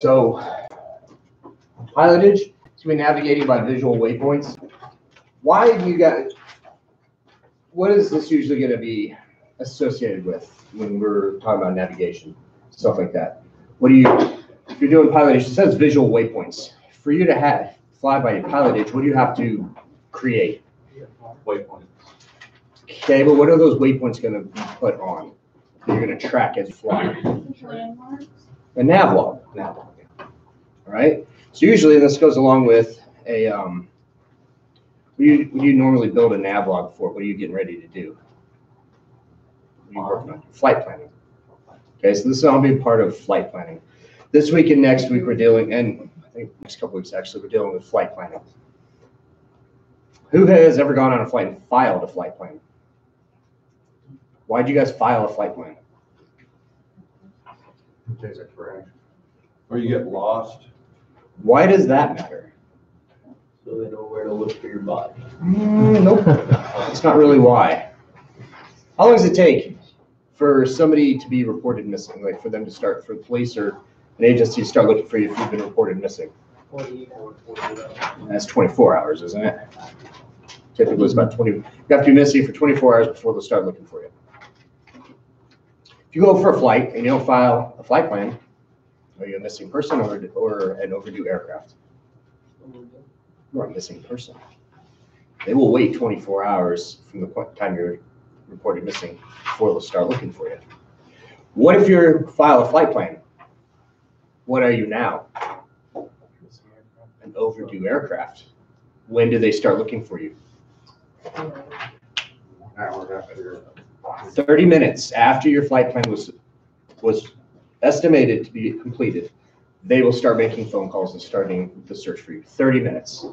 So pilotage, so we're navigating by visual waypoints. Why do you guys, what is this usually going to be associated with when we're talking about navigation, stuff like that? What do you, if you're doing pilotage, it says visual waypoints. For you to fly by pilotage, what do you have to create? Waypoints. Okay, but what are those waypoints going to be put on that you're going to track as you fly? Landmarks. A navlog. All right. So usually this goes along with a what do you normally build a navlog for? What are you getting ready to do? What are you working on? Flight planning. Okay, so this is all be part of flight planning. This week and next week we're dealing, and I think next couple weeks actually, we're dealing with flight planning. Who has ever gone on a flight and filed a flight plan? Why did you guys file a flight plan? In case I crash. Or you get lost. Why does that matter? So they know where to look for your body. Nope. That's not really why. How long does it take for somebody to be reported missing? Like for them to start, for the police or an agency to start looking for you if you've been reported missing? 48 hours. That's 24 hours, isn't it? Typically it's about 20. You have to be missing for 24 hours before they'll start looking for you. If you go for a flight and you don't file a flight plan, are you a missing person or an overdue aircraft? You're a missing person. They will wait 24 hours from the time you're reported missing before they'll start looking for you. What if you file a flight plan? What are you now? An overdue aircraft. When do they start looking for you? 30 minutes after your flight plan was estimated to be completed, they will start making phone calls and starting the search for you. 30 minutes.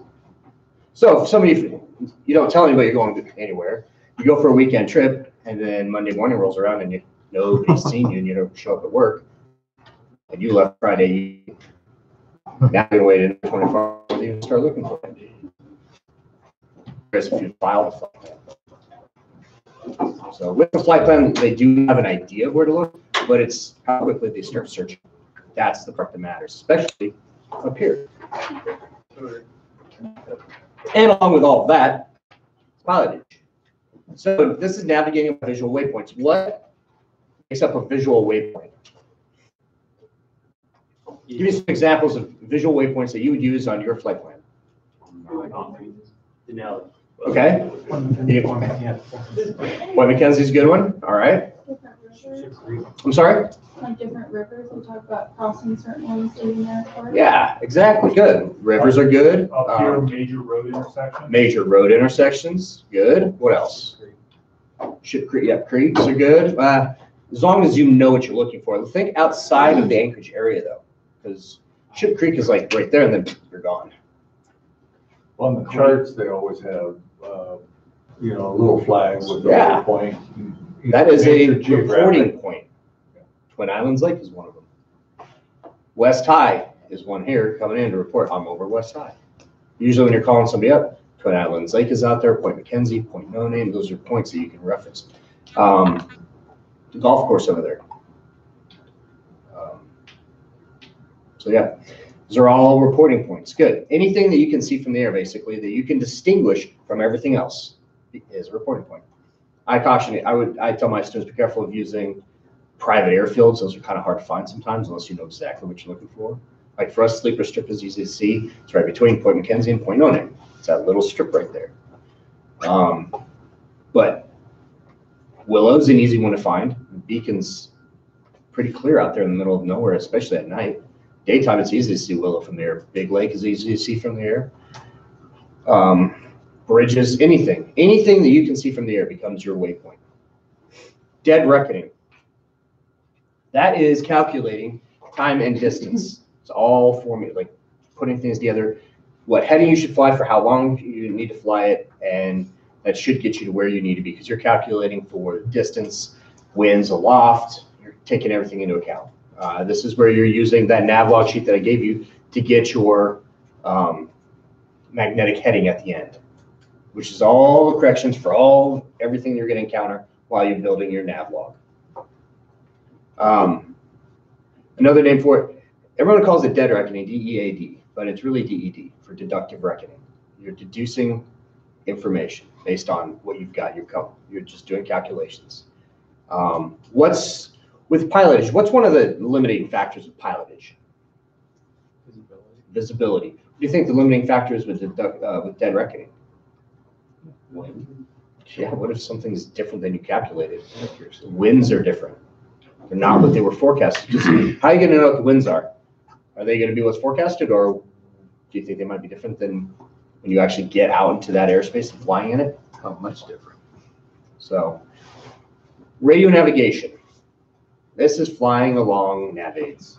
So if somebody, you don't tell anybody you're going anywhere, you go for a weekend trip, and then Monday morning rolls around and nobody's seen you and you don't show up at work, and you left Friday, now you're going to wait in 24 hours to even start looking for you. Whereas if you file the flight plan. So with the flight plan, they do have an idea of where to look, but it's how quickly they start searching. That's the part that matters, especially up here. And along with all of that, pilotage. So this is navigating visual waypoints. What makes up a visual waypoint? Give me some examples of visual waypoints that you would use on your flight plan. Denali. Okay. Point Mackenzie's a good one. All right. Different rivers, I'm sorry? like different rivers, we talk about crossing certain ones leaving there. Yeah, exactly. Good. Rivers are good. Up here, major road intersections. Major road intersections. Good. What else? Ship Creek. Yeah, creeks are good. As long as you know what you're looking for. Think outside of the Anchorage area though, because Ship Creek is like right there, and then you're gone. On the charts, they always have, a little flag with the Yeah. point. That is a Major geographic. reporting point. Twin Islands Lake is one of them. West High is one here coming in to report. I'm over West High. Usually when you're calling somebody up, Twin Islands Lake is out there, Point Mackenzie, Point No Name. Those are points that you can reference. The golf course over there. So yeah, those are all reporting points. Good. Anything that you can see from the air, basically, that you can distinguish from everything else is a reporting point. I caution you. I tell my students, be careful of using private airfields. Those are kind of hard to find sometimes unless you know exactly what you're looking for. Like for us, Sleeper Strip is easy to see. It's right between Point Mackenzie and Point No Name. It's that little strip right there. But Willow's an easy one to find. Beacon's pretty clear out there in the middle of nowhere, especially at night. Daytime, it's easy to see Willow from the air. Big Lake is easy to see from the air. Bridges, anything that you can see from the air becomes your waypoint. Dead reckoning. That is calculating time and distance. It's all formula, like putting things together. What heading you should fly for, how long you need to fly it, and that should get you to where you need to be because you're calculating for distance, winds aloft. You're taking everything into account. This is where you're using that navlog sheet that I gave you to get your magnetic heading at the end, which is all the corrections for everything you're going to encounter while you're building your navlog. Another name for it, everyone calls it dead reckoning, DEAD, but it's really DED for deductive reckoning. You're deducing information based on what you've got. You're just doing calculations. What's with pilotage? What's one of the limiting factors of pilotage? Visibility. What do you think the limiting factor is with dead reckoning? Wind. Yeah, what if something's different than you calculated? Winds are different. They're not what they were forecasted. Just, how are you going to know what the winds are? Are they going to be what's forecasted, or do you think they might be different than when you actually get out into that airspace and flying in it? Not much different. So, radio navigation. This is flying along nav aids,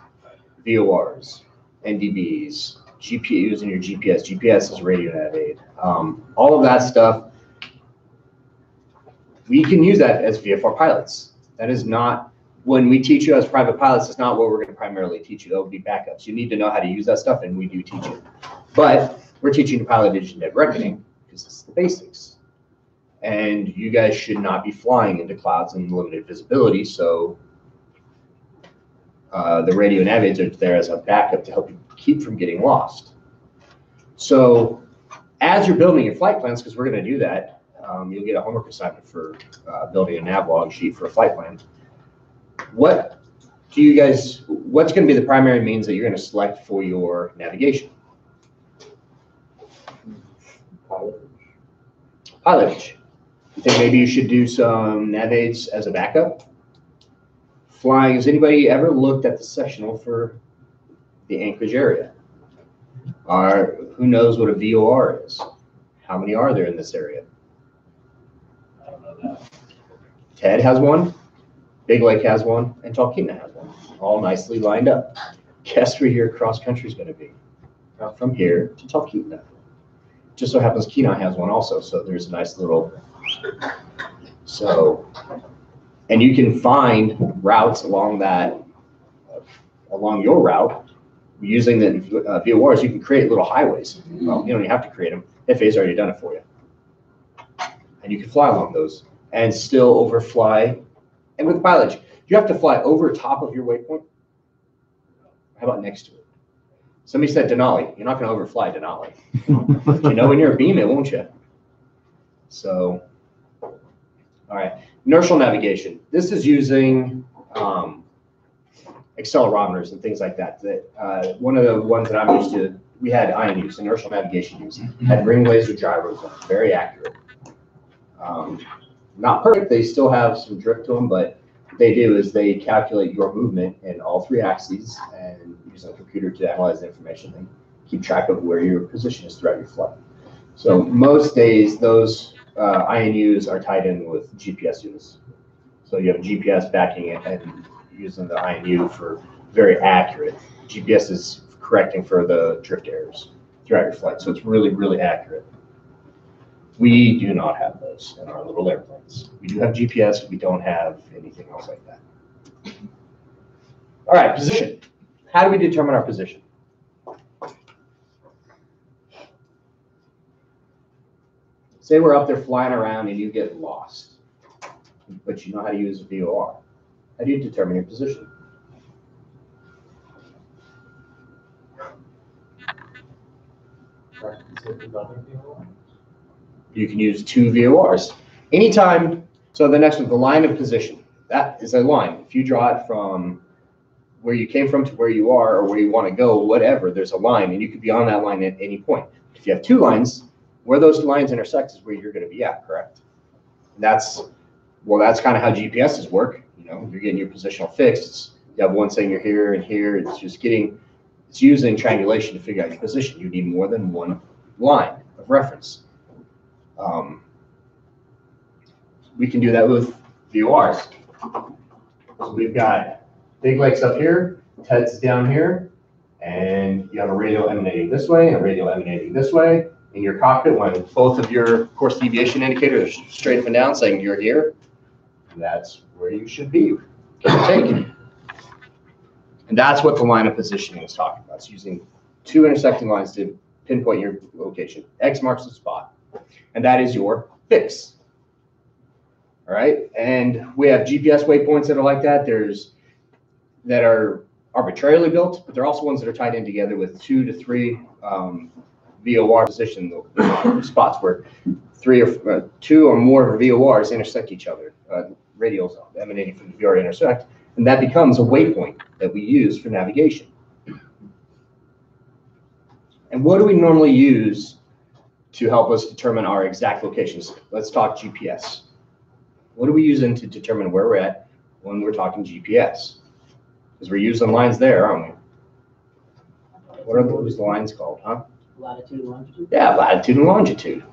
VORs, NDBs, using your GPS. GPS is radio nav aid. All of that stuff, we can use that as VFR pilots. That is not, when we teach you as private pilots, it's not what we're going to primarily teach you. That will be backups. You need to know how to use that stuff, and we do teach it. But we're teaching pilotage and dead reckoning because it's the basics. And you guys should not be flying into clouds and limited visibility, so the radio nav aids are there as a backup to help you keep from getting lost. So as you're building your flight plans, because we're going to do that, you'll get a homework assignment for building a nav log sheet for a flight plan. What's going to be the primary means that you're going to select for your navigation? Pilotage. You think maybe you should do some nav aids as a backup? Flying, has anybody ever looked at the sectional for the Anchorage area? Who knows what a VOR is? How many are there in this area? I don't know that. Ted has one, Big Lake has one, and Talkeetna has one, all nicely lined up. Guess where your cross country is going to be? From here to Talkeetna. Just so happens Kenai has one also, so there's a nice little, and you can find routes along your route using the VORs. You can create little highways. Well, you don't even have to create them. FAA's already done it for you. And you can fly along those and still overfly. And with pilotage, you have to fly over top of your waypoint. How about next to it? Somebody said Denali. You're not going to overfly Denali. You know when you're a beam it, won't you? So, all right. Inertial navigation. This is using accelerometers and things like that. One of the ones that I'm used to, we had INUs, inertial navigation use, had ring laser gyros on it, very accurate. Not perfect, they still have some drift to them, but what they do is they calculate your movement in all three axes and use a computer to analyze the information and keep track of where your position is throughout your flight. So most days, those INUs are tied in with GPS units. So you have a GPS backing it and using the INU for very accurate. GPS is correcting for the drift errors throughout your flight. So it's really, really accurate. We do not have those in our little airplanes. We do have GPS. We don't have anything else like that. All right, position. How do we determine our position? Say we're up there flying around and you get lost, but you know how to use a VOR. How do you determine your position? You can use two VORs. Anytime, so the next one, the line of position. That is a line. If you draw it from where you came from to where you are or where you want to go, whatever, there's a line, and you could be on that line at any point. If you have two lines, where those lines intersect is where you're going to be at, correct? And that's kind of how GPSs work. You know, you're getting your positional fixed. You have one saying you're here and here. It's using triangulation to figure out your position. You need more than one line of reference. We can do that with VORs. So we've got Big Lake's up here, Ted's down here, and you have a radio emanating this way and a radio emanating this way. In your cockpit, when both of your course deviation indicators are straight up and down saying you're here, that's where you should be. And that's what the line of positioning is talking about. It's using two intersecting lines to pinpoint your location. X marks the spot, and that is your fix. All right, and we have GPS waypoints that are like that. That are arbitrarily built, but they're also ones that are tied in together with 2 to 3 VOR position spots where 2 or more VORs intersect each other. Radials emanating from the VOR intersect, and that becomes a waypoint that we use for navigation. And what do we normally use to help us determine our exact locations? Let's talk GPS. What are we using to determine where we're at when we're talking GPS? Because we're using lines there, aren't we? What are those lines called, huh? Latitude, longitude? Yeah, latitude and longitude.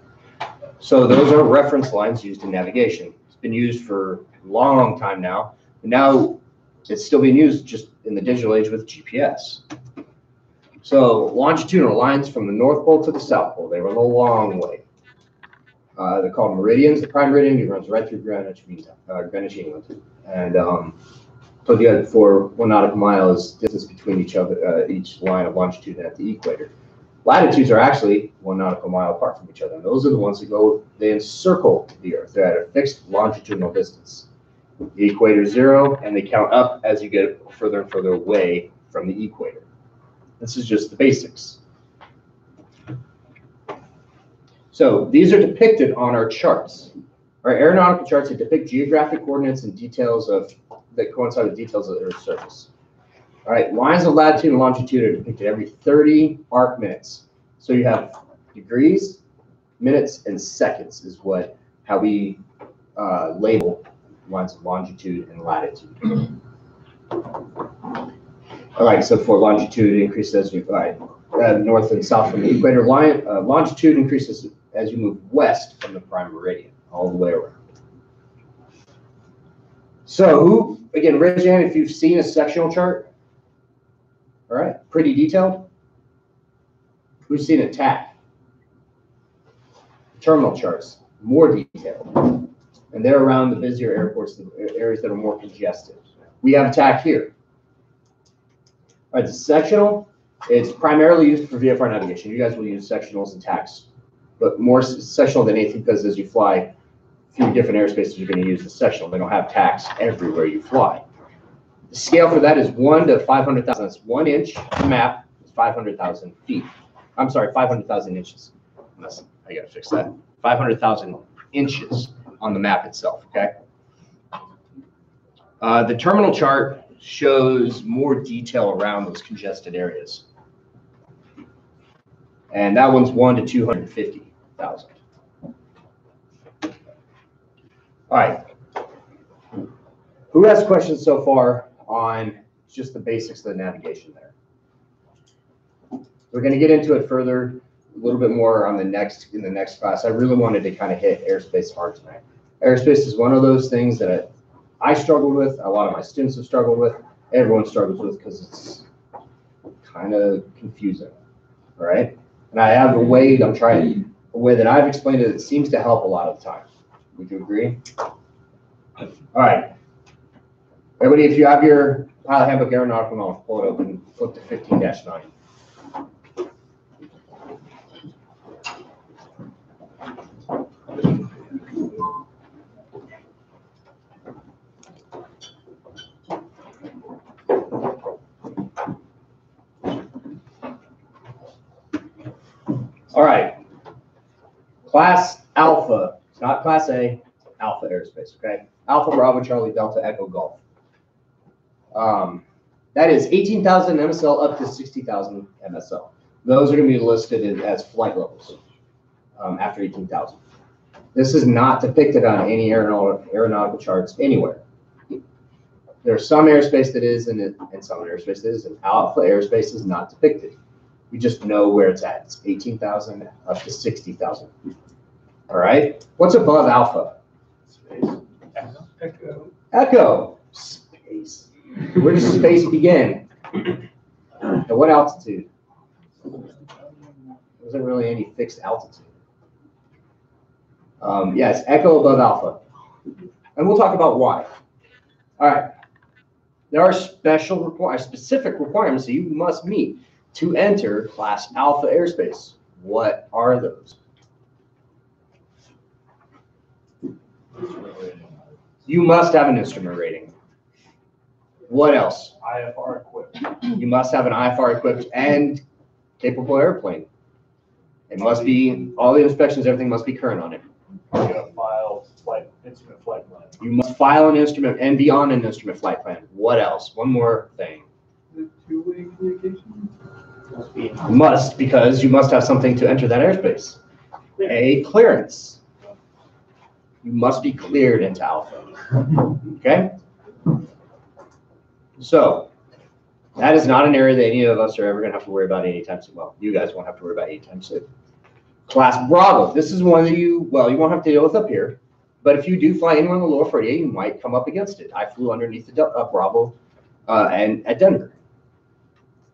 So those are reference lines used in navigation. It's been used for a long time now. And now it's still being used just in the digital age with GPS. So longitudinal lines from the North Pole to the South Pole, they run a long way. They're called meridians. The prime meridian runs right through Greenwich, England. And so you have for 1 nautical mile is distance between each line of longitude and at the equator. Latitudes are actually 1 nautical mile apart from each other. And those are the ones that they encircle the Earth. They're at a fixed longitudinal distance. The equator is 0, and they count up as you get further and further away from the equator. This is just the basics. So these are depicted on our charts. Our aeronautical charts that depict geographic coordinates and details that coincide with details of the Earth's surface. All right, lines of latitude and longitude are depicted every 30 arc minutes. So you have degrees, minutes, and seconds is how we label lines of longitude and latitude. All right, so for longitude, it increases as you north and south from the equator. Longitude increases as you move west from the prime meridian, all the way around. So, again, raise your hand if you've seen a sectional chart. All right, pretty detailed. Who's seen a TAC? Terminal charts, more detailed. And they're around the busier airports, the areas that are more congested. We have a TAC here. All right, the sectional, it's primarily used for VFR navigation. You guys will use sectionals and TACs, but more sectional than anything because as you fly through different airspaces, you're going to use the sectional. They don't have TACs everywhere you fly. The scale for that is 1 to 500,000. That's 1 inch on the map is 500,000 feet. I'm sorry, 500,000 inches. I got to fix that. 500,000 inches on the map itself, okay? The terminal chart shows more detail around those congested areas. And that one's 1 to 250,000. All right. Who has questions so far on just the basics of the navigation there? We're going to get into it further, a little bit more on in the next class. I really wanted to kind of hit airspace hard tonight. Airspace is one of those things that I struggled with. A lot of my students have struggled with. Everyone struggles with because it's kind of confusing, all right? And I have a way that I've explained it that seems to help a lot of the time. Would you agree? All right. Everybody, if you have your pilot handbook aeronautical knowledge, pull it open, flip to 15-9. All right, class Alpha, it's not class A, Alpha airspace, okay? Alpha Bravo Charlie Delta Echo Golf. That is 18,000 MSL up to 60,000 MSL. Those are going to be listed as flight levels after 18,000. This is not depicted on any aeronautical charts anywhere. There's some airspace that is in it and some airspace that isn't. Alpha airspace is not depicted. We just know where it's at. It's 18,000 up to 60,000. All right. What's above Alpha? Space. Echo. Echo. Space. Where does space begin? At what altitude? There isn't really any fixed altitude. Yes, Echo above Alpha. And we'll talk about why. All right. There are specific requirements that you must meet to enter class Alpha airspace. What are those? You must have an instrument rating. What else? IFR equipped. You must have an IFR equipped and capable airplane. It must be, all the inspections, everything must be current on it. You gotta file instrument flight plan. You must file an instrument and be on an instrument flight plan. What else? One more thing. The two-way communication? Must, because you must have something to enter that airspace. A clearance. You must be cleared into Alpha. Okay? So, that is not an area that any of us are ever going to have to worry about anytime soon. Well, you guys won't have to worry about anytime soon. Class Bravo. This is one that you won't have to deal with up here. But if you do fly anywhere in the lower 48, you might come up against it. I flew underneath the Bravo and at Denver.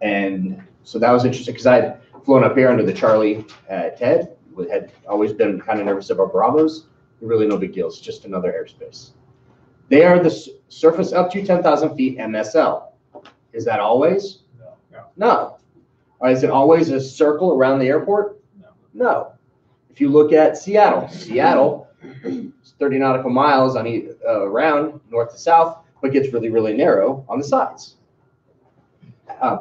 And so that was interesting because I had flown up here under the Charlie at TED. Had always been kind of nervous about Bravos. Really no big deal. It's just another airspace. They are the surface up to 10,000 feet MSL. Is that always? No. No. Or is it always a circle around the airport? No. No. If you look at Seattle, it's 30 nautical miles on around north to south, but gets really, really narrow on the sides.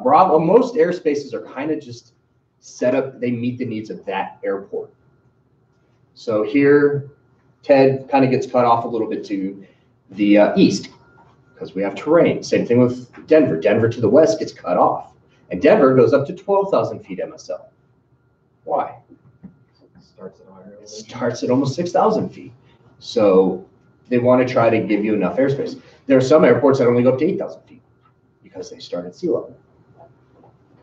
Bravo, most airspaces are kind of just set up, they meet the needs of that airport. So here, TED kind of gets cut off a little bit to the east because we have terrain. Same thing with Denver. Denver to the west gets cut off. And Denver goes up to 12,000 feet MSL. Why? It starts at almost 6,000 feet. So they want to try to give you enough airspace. There are some airports that only go up to 8,000 feet because they start at sea level.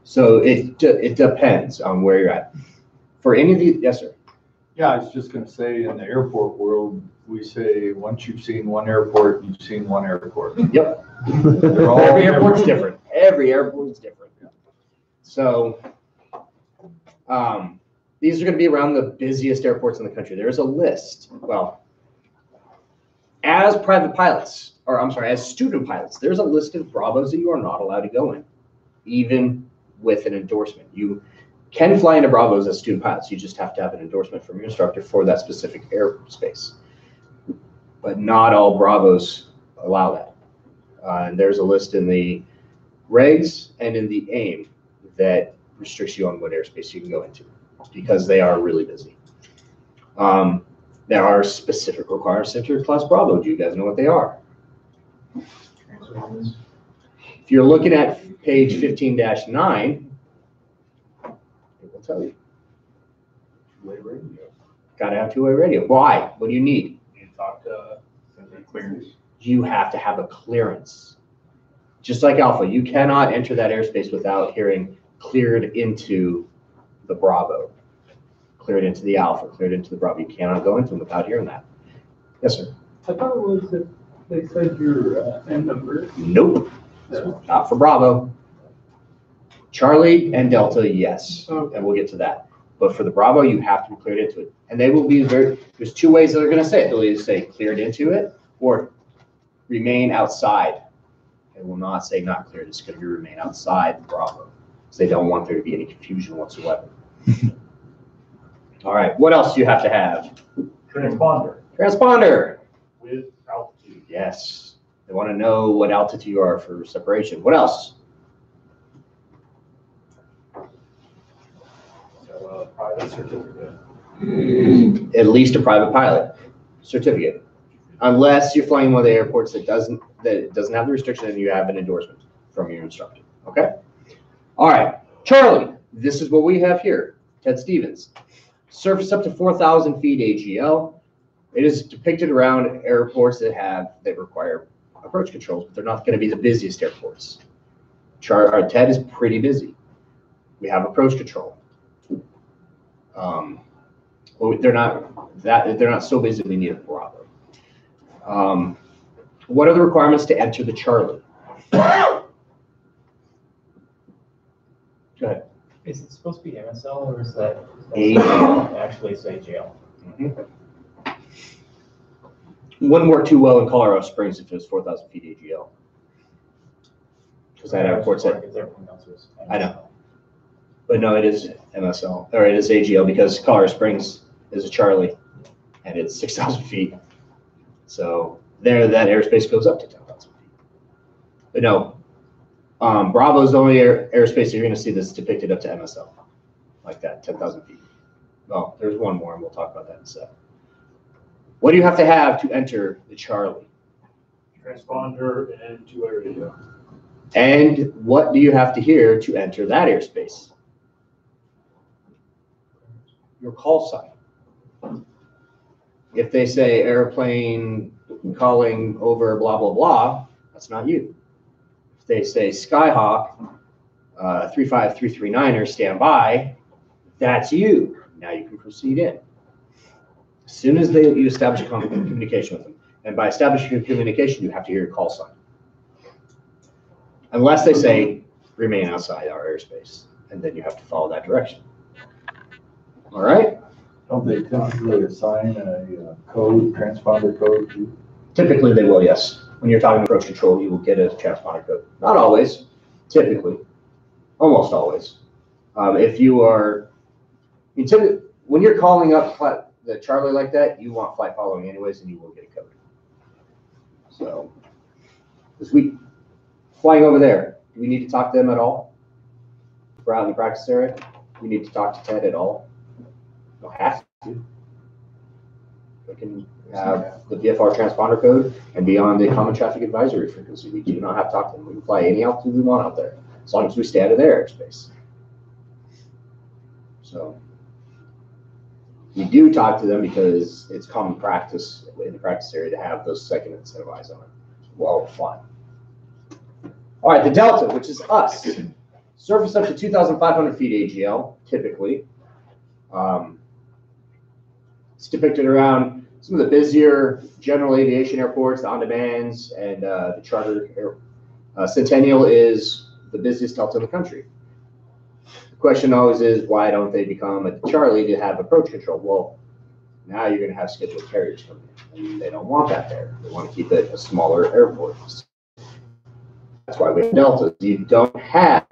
So it depends on where you're at. For any of these, yes, sir. Yeah, I was just gonna say, in the airport world, we say, once you've seen one airport, you've seen one airport. Yep. They're all Every airport's different. Every airport is different. So these are going to be around the busiest airports in the country. There's a list. Well, as private pilots, or I'm sorry, as student pilots, there's a list of Bravos that you are not allowed to go in, even with an endorsement. You can fly into Bravos as student pilots. You just have to have an endorsement from your instructor for that specific airspace. But not all Bravos allow that. And there's a list in the regs and in the AIM that restricts you on what airspace you can go into because they are really busy. There are specific requirements to enter Class Bravo. Do you guys know what they are? If you're looking at page 15-9, it will tell you. Two-way radio. Got to have two-way radio. Why? What do you need? You talk to clearance. You have to have a clearance. Just like Alpha, you cannot enter that airspace without hearing cleared into the Bravo, cleared into the Alpha, cleared into the Bravo. You cannot go into them without hearing that. Yes, sir. I thought it was that they said your N number. Nope. No. Not for Bravo. Charlie and Delta, yes. Okay. And we'll get to that. But for the Bravo, you have to be cleared into it. And they will be there's two ways that they're going to say it. They'll either say cleared into it or remain outside. It will not say not cleared. It's going to be remain outside the Bravo. So they don't want there to be any confusion whatsoever. All right. What else do you have to have? Transponder Transponder. with altitude. Yes. They want to know what altitude you are for separation. What else? So a private certificate. At least a private pilot certificate. Unless you're flying one of the airports that doesn't have the restriction and you have an endorsement from your instructor. Okay? All right. Charlie, this is what we have here. Ted Stevens. Surface up to 4,000 feet AGL. It is depicted around airports that require approach controls, but they're not going to be the busiest airports. TED is pretty busy. We have approach control. Well, they're not so busy we need a Bravo. What are the requirements to enter the Charlie? Go ahead. Is it supposed to be MSL or is that AGL. actually it's AGL? Wouldn't work too well in Colorado Springs if it was 4,000 feet AGL. Because that airport's at, Everything else is I know. But no, it is MSL, or it is AGL because Colorado Springs is a Charlie and it's 6,000 feet. So that airspace goes up to 10,000 feet. No. Bravo's the only airspace you're going to see that's depicted up to MSL, like that, 10,000 feet. Well, there's one more, and we'll talk about that in a sec. What do you have to enter the Charlie? Transponder and two-way radio. And what do you have to hear to enter that airspace? Your call sign. If they say airplane calling over blah, blah, blah, that's not you. If they say Skyhawk 35339er stand by, that's you. Now you can proceed in. As soon as you establish a communication with them, and by establishing a communication, you have to hear your call sign. Unless they say remain outside our airspace, and then you have to follow that direction. All right? Don't they typically assign a code, transponder code to? Typically they will, yes. When you're talking approach control, you will get a transponder code. Not always, typically, almost always. If you are, when you're calling up the Charlie like that, you want flight following anyways, and you will get a code. So, this week, flying over there, do we need to talk to them at all? If we're out in the practice area, do we need to talk to Ted at all? Don't have to. We can have the VFR transponder code and be on the common traffic advisory frequency. We do not have to talk to them. We can fly any altitude we want out there, as long as we stay out of their airspace. So we do talk to them because it's common practice in the practice area to have those second and set of eyes on it while we're flying. All right, the Delta, which is us. Surface up to 2,500 feet AGL, typically. It's depicted around some of the busier general aviation airports, the on-demands, and the charter air. Centennial is the busiest Delta in the country. The question always is, why don't they become a Charlie to have approach control? Well, now you're going to have scheduled carriers coming in, and they don't want that there. They want to keep it a smaller airport. That's why we have Deltas. You don't have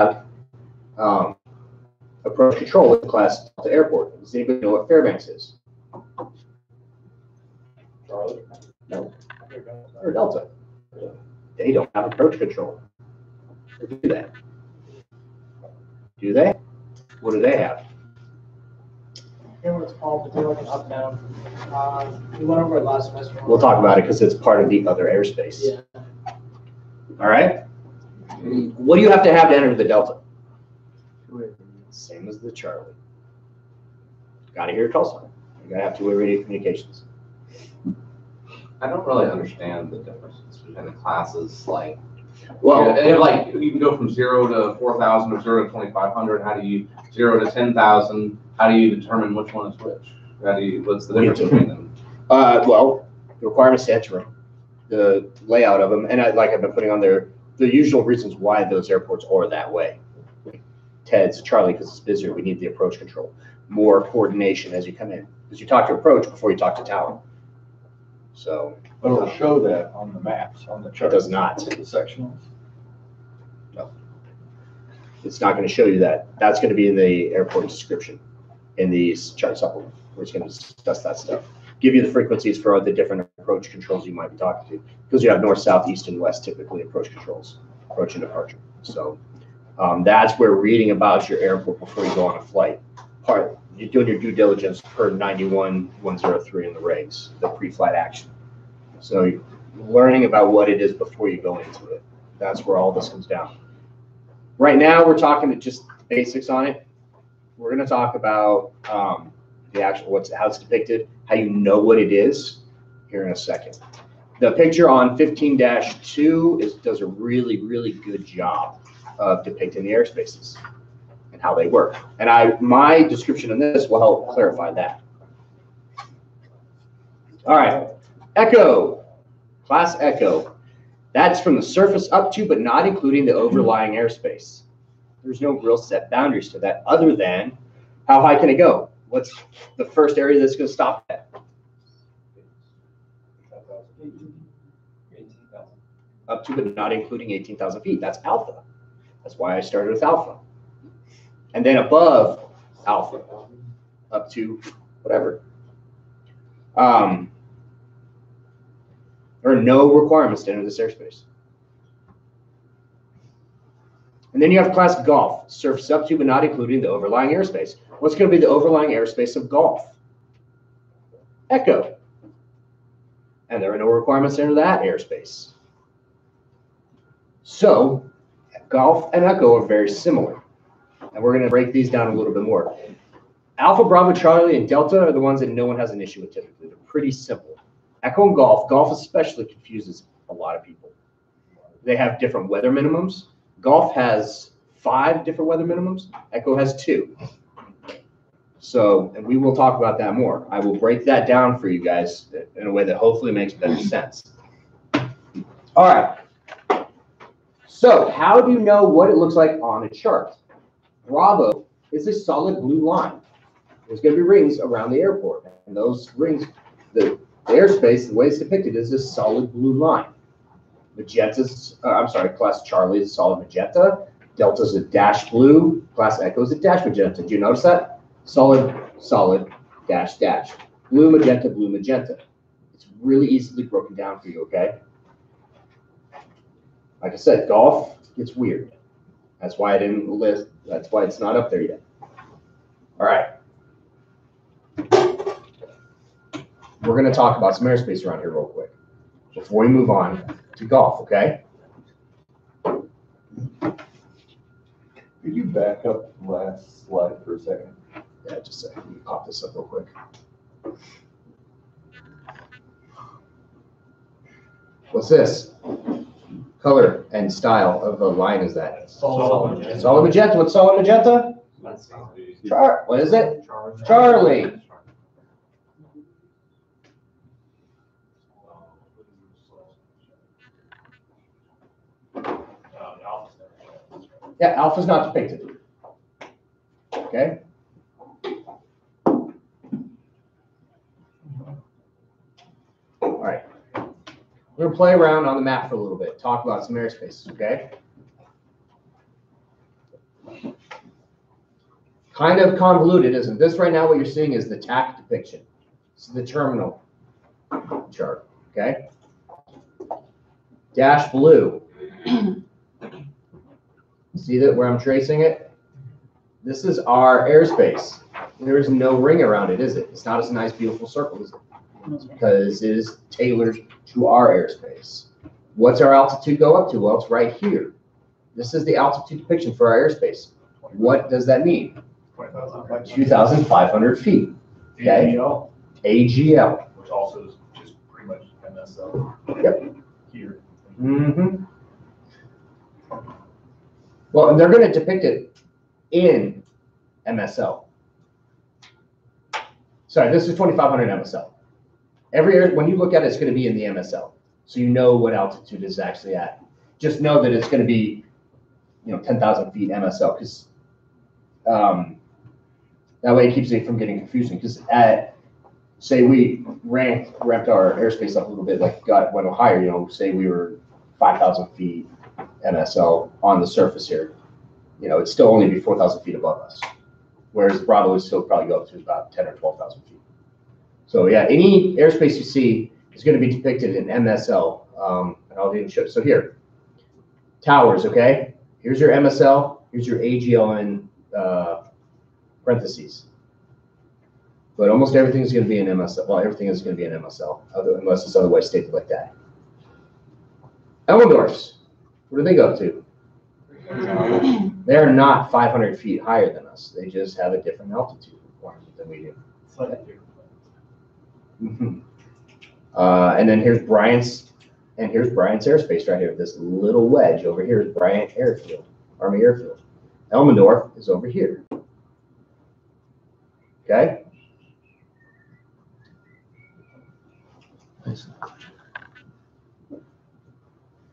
approach control with the Class Delta airport. Does anybody know what Fairbanks is? Charlie? No. Or Delta. They don't have approach control. Or do they? Do they? What do they have? I forget what it's called, but they're like an up down. We went over it last semester. We'll talk about it because it's part of the other airspace. Yeah. All right. What do you have to enter the Delta? Same as the Charlie. Got to hear your call sign. You got to have two-way radio communications. I don't really understand the differences between the classes. Like, Well, like you can go from 0 to 4,000 or 0 to 2,500. How do you 0 to 10,000? How do you determine which one is which? What's the difference between them? well, the requirements to enter them, the layout of them, and I've been putting on there the usual reasons why those airports are that way. Ted's, Charlie, because it's busier, we need the approach control. More coordination as you come in. Because you talk to approach before you talk to tower. So. But it'll show that on the maps, on the chart. It does not. The sectionals. No. It's not going to show you that. That's going to be in the airport description in the chart supplement, where it's going to discuss that stuff. Give you the frequencies for the different approach controls you might be talking to. Because you have north, south, east, and west typically approach controls, approach and departure. So that's where reading about your airport before you go on a flight. You're doing your due diligence per 91-103 in the regs, the pre-flight action. So you're learning about what it is before you go into it. That's where all this comes down. Right now, we're talking to just basics on it. We're going to talk about the actual how it's depicted, how you know what it is here in a second. The picture on 15-2 does a really, really good job of depicting the airspaces and how they work. And my description in this will help clarify that. All right, Echo, Class Echo. That's from the surface up to, but not including the overlying airspace. There's no real set boundaries to that other than how high can it go? What's the first area that's going to stop that? Up to, but not including 18,000 feet. That's alpha. That's why I started with alpha. And then above alpha, up to whatever. There are no requirements to enter this airspace. And then you have class Golf, surface up to but not including the overlying airspace. What's going to be the overlying airspace of Golf? Echo. And there are no requirements under that airspace. So Golf and Echo are very similar. And we're going to break these down a little bit more. Alpha, Bravo, Charlie, and Delta are the ones that no one has an issue with typically. They're pretty simple. Echo and Golf especially confuses a lot of people. They have different weather minimums. Golf has 5 different weather minimums. Echo has 2. So, and we will talk about that more. I will break that down for you guys in a way that hopefully makes better sense. All right. So how do you know what it looks like on a chart? Bravo is a solid blue line. There's going to be rings around the airport. And those rings, the airspace, the way it's depicted is a solid blue line. Magenta's, class Charlie is a solid magenta. Delta's a dash blue. Class Echo is a dash magenta. Do you notice that? Solid, solid, dash, dash. Blue, magenta, blue, magenta. It's really easily broken down for you, okay? Like I said, Golf gets weird. That's why I didn't list, that's why it's not up there yet. All right. We're going to talk about some airspace around here real quick before we move on to Golf, okay? Could you back up the last slide for a second? Yeah, just a second. Let me pop this up real quick. What's this? Color and style of the line is that? Solid magenta. Solid magenta. What's solid magenta? What is it? Charlie. Yeah, alpha's not depicted. Okay. All right. We're gonna play around on the map for a little bit, talk about some airspaces, okay? Kind of convoluted, isn't this? Right now what you're seeing is the TAC depiction. This is the terminal chart, okay? Dash blue. See that where I'm tracing it? This is our airspace. There is no ring around it, is it? It's not a nice, beautiful circle, is it? Because it is tailored to our airspace. What's our altitude go up to? Well, it's right here. This is the altitude depiction for our airspace. What does that mean? 2,500 feet. Okay. AGL, AGL. which also is just pretty much MSL. Yep. Here. Mm-hmm. Well, and they're going to depict it in MSL. Sorry, this is 2,500 MSL. When you look at it, it's going to be in the MSL. So you know what altitude it's actually at. Just know that it's going to be, 10,000 feet MSL, because that way it keeps it from getting confusing. Because say we ramped our airspace up a little bit, went higher, say we were 5,000 feet MSL on the surface here, it'd still only be 4,000 feet above us. Whereas Bravo would still probably go up to about 10 or 12,000 feet. So yeah, any airspace you see is going to be depicted in MSL. And I'll even show. So here, towers, okay? Here's your MSL, here's your AGL in parentheses. But almost everything is going to be in MSL. Well, everything is going to be in MSL, unless it's otherwise stated like that. Elmendorf's, what do they go up to? They're not 500 feet higher than us. They just have a different altitude requirement than we do. Mm-hmm. And then here's Bryant's airspace right here. This little wedge over here is Bryant Airfield, Army Airfield. Elmendorf is over here. Okay.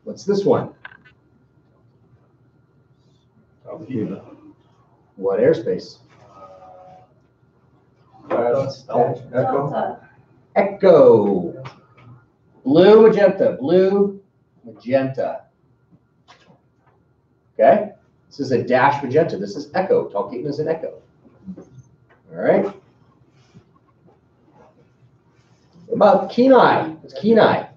What's this one? What airspace? Delta. Echo. Blue, magenta, blue, magenta. Okay? This is a dash magenta. This is Echo. Talkeetna is an Echo. All right. What about Kenai? It's Kenai.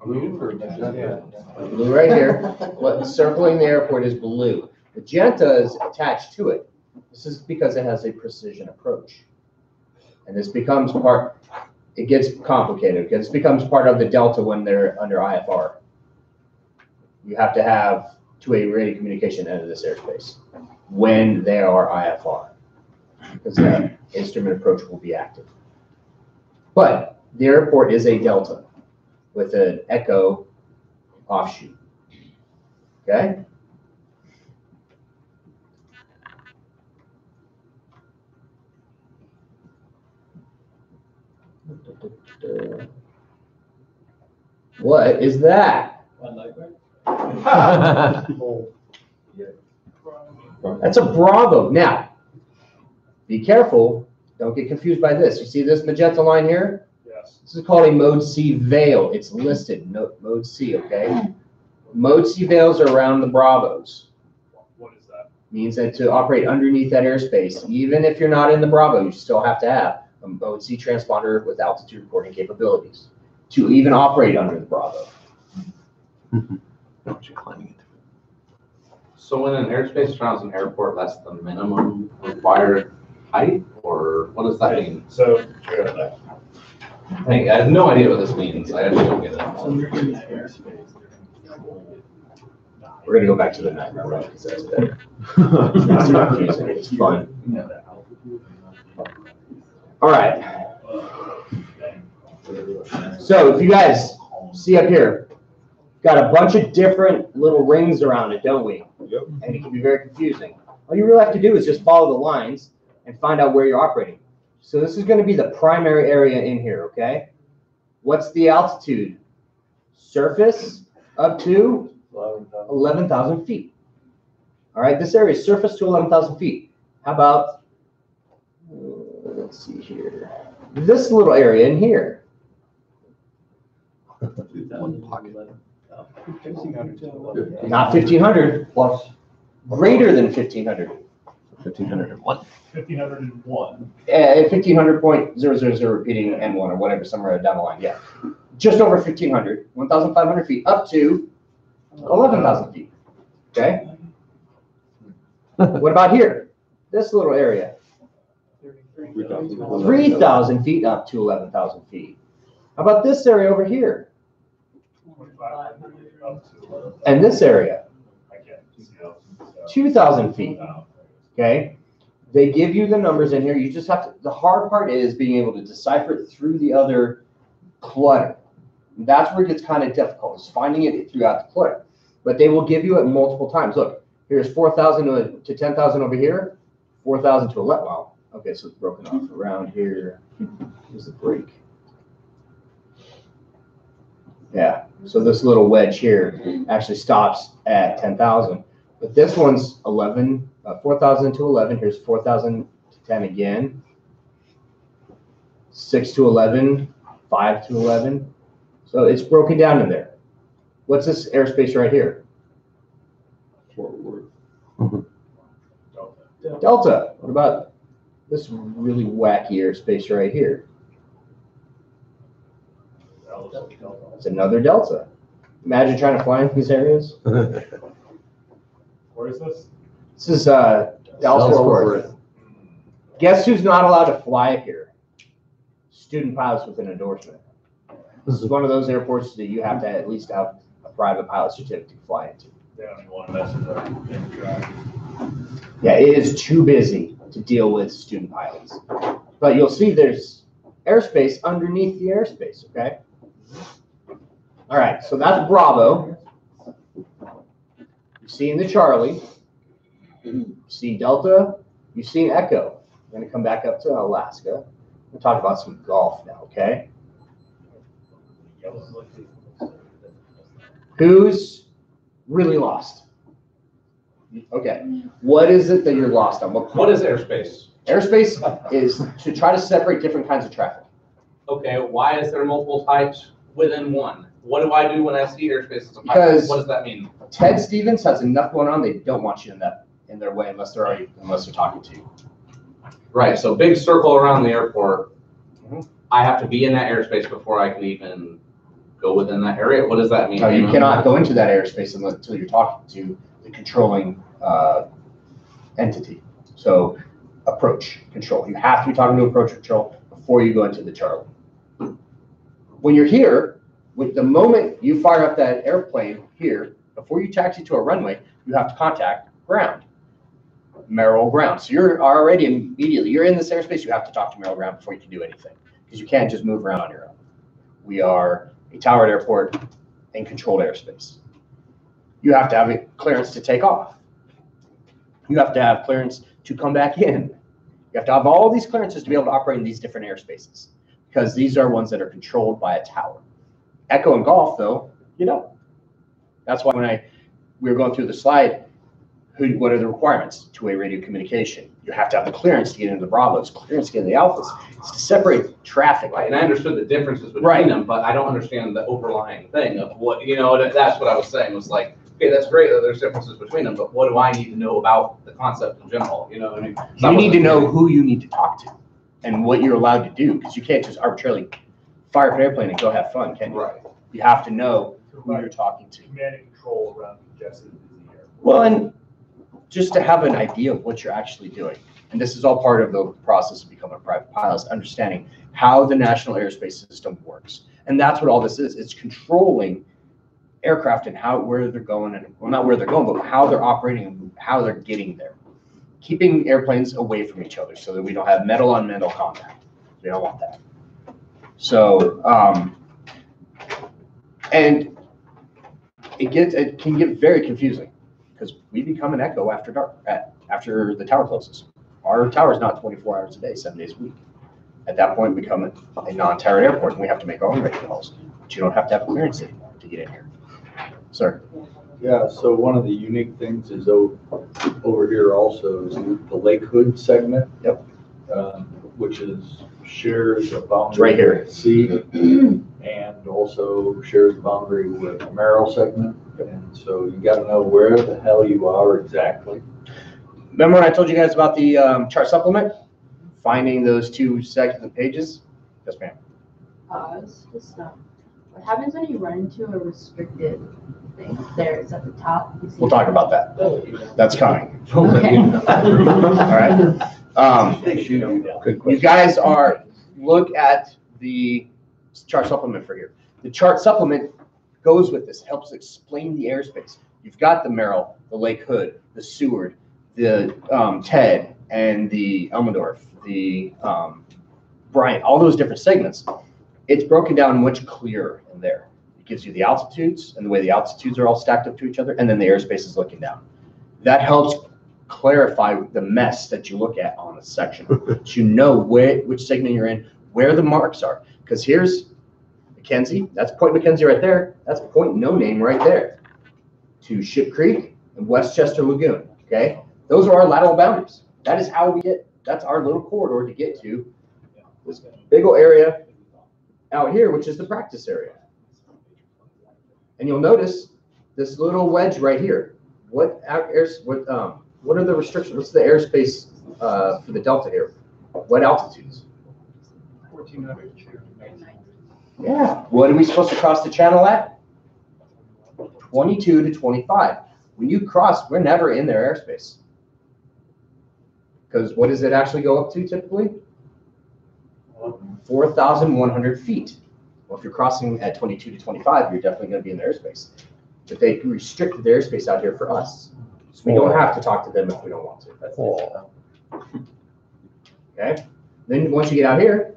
Blue or magenta? Blue right here. What's circling the airport is blue. Magenta is attached to it. This is because it has a precision approach. And this becomes part, it gets complicated because it becomes part of the Delta when they're under IFR. You have to have two-way radio communication into this airspace when they are IFR, because the instrument approach will be active. But the airport is a Delta with an Echo offshoot. Okay? What is that? That's a Bravo. Now, be careful. Don't get confused by this. You see this magenta line here? Yes. This is called a Mode C veil. It's listed, Mode C, okay? Mode C veils are around the Bravos. What is that? Means that to operate underneath that airspace, even if you're not in the Bravo, you still have to have a Mode C transponder with altitude recording capabilities to even operate under the Bravo. So when an airspace surrounds an airport, that's the minimum required height, or what does that mean? So, Hey, I have no idea what this means. I actually don't get it. We're gonna go back to the night route because that's better. It's not confusing, it's fun. All right. So if you guys see up here, got a bunch of different little rings around it, don't we? Yep. And it can be very confusing. All you really have to do is just follow the lines and find out where you're operating. So this is going to be the primary area in here, okay? What's the altitude? Surface up to 11,000 feet. All right, this area is surface to 11,000 feet. How about, let's see here, this little area in here? Not 1,500, Plus. greater than 1,500. 1,501. 1,500.000 repeating N1 or whatever, somewhere down the line, yeah. Just over 1,500, 1,500 feet, up to 11,000 feet, okay? What about here? This little area, 3,000 feet up to 11,000 feet. How about this area over here? 2,500 up to, And this area, I can't see those. 2,000 feet, okay? They give you the numbers in here. You just have to, the hard part is being able to decipher it through the other clutter. That's where it gets kind of difficult, is finding it throughout the clutter. But they will give you it multiple times. Look, here's 4,000 to 10,000 over here, 4,000 to 11. Wow. Okay, so it's broken off around here. Here's the break. Yeah, so this little wedge here actually stops at 10,000. But this one's 4,000 to 11. Here's 4,000 to 10 again. 6 to 11, 5 to 11. So it's broken down in there. What's this airspace right here? Fort Worth. Delta. What about this really wacky airspace right here? It's another Delta. Imagine trying to fly in these areas. Where is this? This is Dallas Fort Worth. Guess who's not allowed to fly here? Student pilots with an endorsement. This is one of those airports that you have to at least have a private pilot certificate to fly into. They don't even want to mess with that. Yeah, it is too busy to deal with student pilots. But you'll see there's airspace underneath the airspace, okay? All right, so that's Bravo. You've seen the Charlie. You've seen Delta. You've seen Echo. We're going to come back up to Alaska. We'll talk about some golf now, okay? Who's really lost? Okay, what is it that you're lost on? What is airspace? Airspace is to try to separate different kinds of traffic. Okay, why is there multiple types within one? What do I do when I see airspace as a pipe? Because- What does that mean? Ted Stevens has enough going on. They don't want you in their way unless they're talking to you. Right, so big circle around the airport. Mhm. I have to be in that airspace before I can even go within that area? What does that mean? No, you cannot go into that airspace until you're talking to the controlling entity. So approach control. You have to be talking to approach control before you go into the Charlie. When you're here, with the moment you fire up that airplane here, before you taxi to a runway, you have to contact ground. Merrill ground. So you're already immediately, you're in this airspace, you have to talk to Merrill ground before you can do anything, because you can't just move around on your own. We are a towered airport in controlled airspace. You have to have a clearance to take off. You have to have clearance to come back in. You have to have all these clearances to be able to operate in these different airspaces, because these are ones that are controlled by a tower. Echo and Golf, though, you don't. That's why when we were going through the slide, what are the requirements? Two-way radio communication. You have to have the clearance to get into the Bravos, clearance to get into the Alphas. It's to separate traffic. Right, and I understood the differences between Right. them, but I don't understand the overlying thing of what, that's what I was saying, was like, okay, that's great that there's differences between them, but what do I need to know about the concept in general, you know what I mean? You need to know who you need to talk to and what you're allowed to do, because you can't just arbitrarily fire up an airplane and go have fun, can you? Right. You have to know who you're talking to. Command and control around congested and busy airports. Well, and just to have an idea of what you're actually doing. And this is all part of the process of becoming a private pilot, is understanding how the national airspace system works. And that's what all this is. It's controlling aircraft and where they're going, and well, not where they're going, but how they're operating and how they're getting there. Keeping airplanes away from each other so that we don't have metal on metal contact. We don't want that. So, and it can get very confusing, because we become an Echo after dark, after the tower closes. Our tower is not 24 hours a day, 7 days a week. At that point, we become a non-towered airport, and we have to make our own radio calls. But you don't have to have clearance anymore to get in here. Sir? Yeah, so one of the unique things is over here also is the Lake Hood segment. Yep. Which shares a boundary. It's right here. with C, and also shares a boundary with the Merrill segment. And so you gotta know where the hell you are exactly. Remember when I told you guys about the chart supplement? Finding those two sections of pages? Yes, ma'am. It's just, what happens when you run into a restricted thing? There, it's at the top. You see We'll talk about that. That's coming. Okay. All right. You guys look at the chart supplement for here. The chart supplement goes with this, helps explain the airspace. You've got the Merrill, the Lake Hood, the Seward, the Ted, and the Elmendorf, the Bryant, all those different segments. It's broken down much clearer in there. It gives you the altitudes and the way the altitudes are all stacked up to each other, and then the airspace is looking down. That helps clarify the mess that you look at on the section. So you know which segment you're in, where the marks are. Because here's McKenzie, that's Point McKenzie right there. That's Point No Name right there. To Ship Creek and Westchester Lagoon, okay? Those are our lateral boundaries. That is how that's our little corridor to get to this big old area out here, which is the practice area. And you'll notice this little wedge right here. What are the restrictions? What's the airspace for the Delta here? What altitudes? 1400. Yeah. What are we supposed to cross the channel at? 22 to 25. When you cross, we're never in their airspace. Because what does it actually go up to typically? 4,100 feet. Well, if you're crossing at 22 to 25, you're definitely going to be in their airspace. But they restricted their airspace out here for us. So we don't have to talk to them if we don't want to. That's it. Okay? Then once you get out here,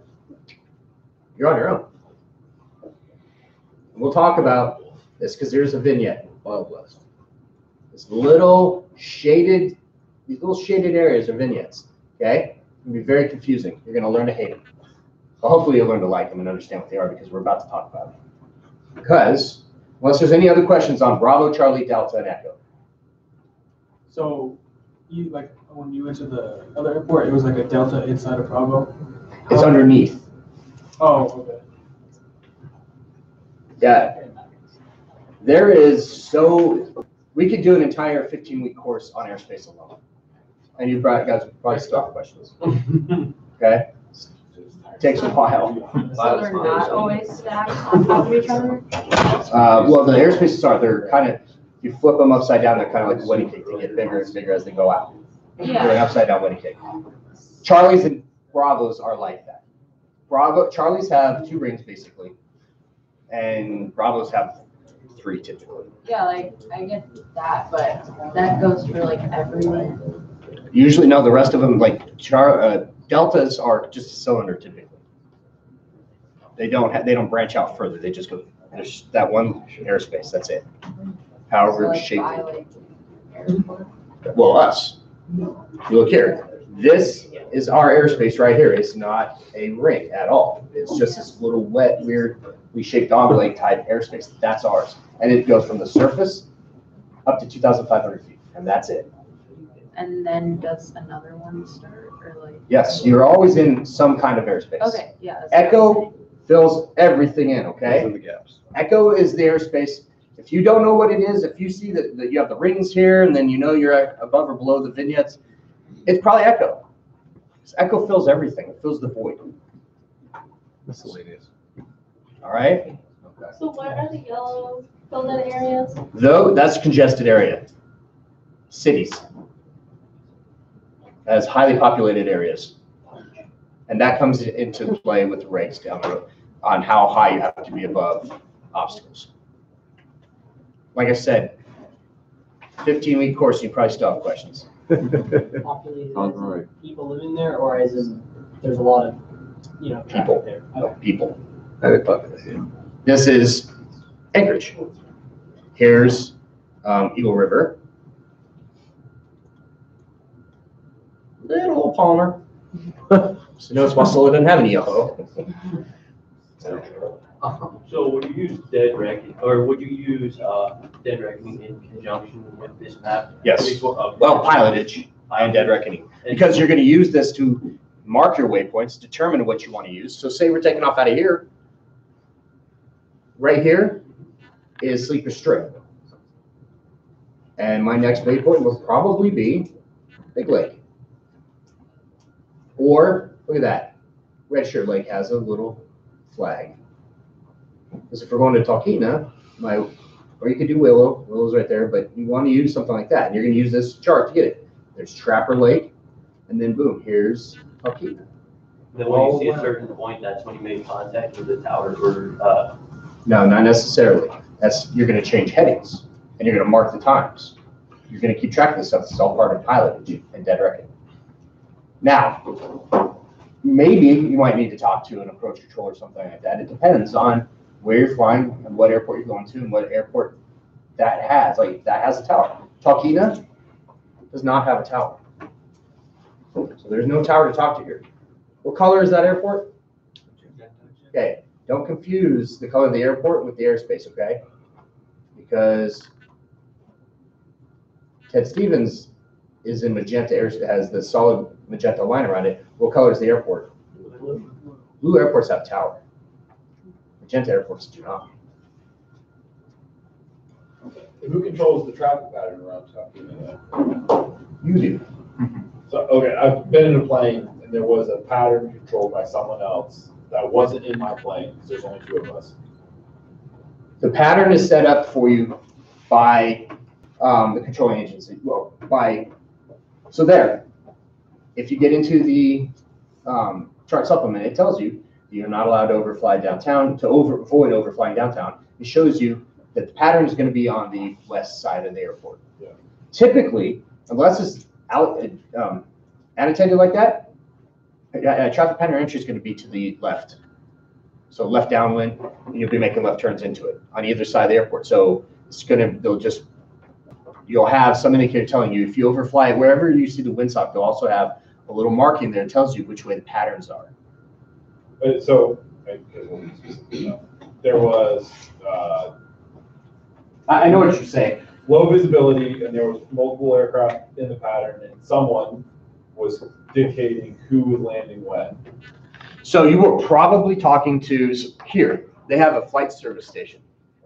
you're on your own. And we'll talk about this because there's a vignette in Wild West. These little shaded areas are vignettes. Okay? It can be very confusing. You're going to learn to hate them. Well, hopefully you'll learn to like them and understand what they are, because we're about to talk about them. Because unless there's any other questions on Bravo, Charlie, Delta, and Echo. So, when you went to the other airport, it was like a Delta inside of Bravo? It's underneath. Oh, okay. Yeah. We could do an entire 15-week course on airspace alone. And you guys would probably still have questions. Okay? It takes a while. So they're not always stacked on top of each other? Well, the airspaces are, they're kind of, you flip them upside down, they're kind of like a wedding cake. They get bigger and bigger as they go out. They're an Yeah. upside down wedding cake. Charlies and Bravos are like that. Charlies have 2 rings basically, and Bravos have 3 typically. Yeah, like, I get that, but that goes for like everyone. Usually, no, the rest of them, like Deltas are just a cylinder typically. They don't branch out further. They just go, there's that one airspace, that's it. However So, it's like, shaped. by, like, airport. Well, us. You look here. This is our airspace right here. It's not a ring at all. It's just this little wet, weirdly shaped oblate type airspace. That's ours. And it goes from the surface up to 2,500 feet, and that's it. And then does another one start, or like? Yes, you're always in some kind of airspace. Okay, yeah. that's what I'm Echo fills everything in, okay? In the gaps. Echo is the airspace. If you don't know what it is, if you see that you have the rings here and then you know you're above or below the vignettes, it's probably Echo. Echo fills everything. It fills the void. Miscellaneous. All right? So what are the yellow filled in areas? Though that's congested area. Cities. As highly populated areas. And that comes into play with the regs down the road on how high you have to be above obstacles. Like I said, 15-week course, you probably still have questions. Populated, as people living there, or as in, there's a lot of, traffic People. there? No, people. Highly populated. This is Anchorage. Here's Eagle River. Little Palmer. So notice Wasilla doesn't have any yellow. So would you use dead reckoning, or would you use dead reckoning in conjunction with this map? Yes. Well, pilotage and dead reckoning. Because you're going to use this to mark your waypoints, determine what you want to use. So say we're taking off out of here. Right here is Sleeper Strip. And my next waypoint will probably be Big Lake. Or, look at that. Red Shirt Lake has a little flag. Because if we're going to Talkeetna, or you could do Willow. Willow's right there, but you want to use something like that. And you're going to use this chart to get it. There's Trapper Lake, and then boom, here's Talkeetna. Then when you see a certain point, that's when you make contact with the towers or, No, not necessarily. You're going to change headings, and you're going to mark the times. You're going to keep track of this stuff. It's all part of pilotage and dead reckoning. Now, maybe you might need to talk to an approach control or something like that. It depends on where you're flying and what airport you're going to and what airport that has. Like, that has a tower. Talkeetna does not have a tower. So there's no tower to talk to here. What color is that airport? Okay, don't confuse the color of the airport with the airspace, okay? Because Ted Stevens is in magenta, has the solid magenta line around it. What color is the airport? Blue airports have tower. Magenta airports do not. Who controls the traffic pattern around Talkeetna? You do. So, okay, I've been in a plane and there was a pattern controlled by someone else that wasn't in my plane, because there's only 2 of us. The pattern is set up for you by the controlling agency. Well, so there. If you get into the chart supplement, it tells you you're not allowed to overfly downtown, to avoid overflying downtown. It shows you that the pattern is going to be on the west side of the airport. Yeah. Typically, unless it's annotated like that, traffic pattern entry is going to be to the left. So left downwind, and you'll be making left turns into it on either side of the airport. So it's going to, you'll have some indicator telling you if you overfly it, wherever you see the windsock, they'll also have a little marking there that tells you which way the patterns are. So, there was I know what you're saying. low visibility and there was multiple aircraft in the pattern and someone was dictating who was landing when. So you were probably talking to, here, they have a flight service station.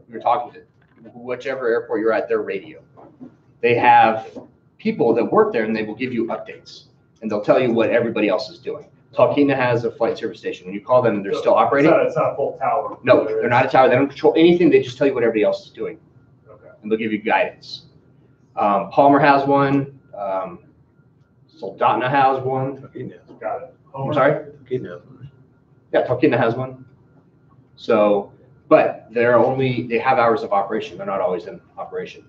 You were talking to whichever airport you're at, their radio. They have people that work there and they will give you updates and they'll tell you what everybody else is doing. Talkeetna has a flight service station. When you call them, they're still operating. It's not a full tower. No, they're not a tower. They don't control anything. They just tell you what everybody else is doing. Okay. And they'll give you guidance. Palmer has one. Soldotna has one. Got it. I'm sorry? Yeah, Talkeetna has one. So, but they have hours of operation. They're not always in operation.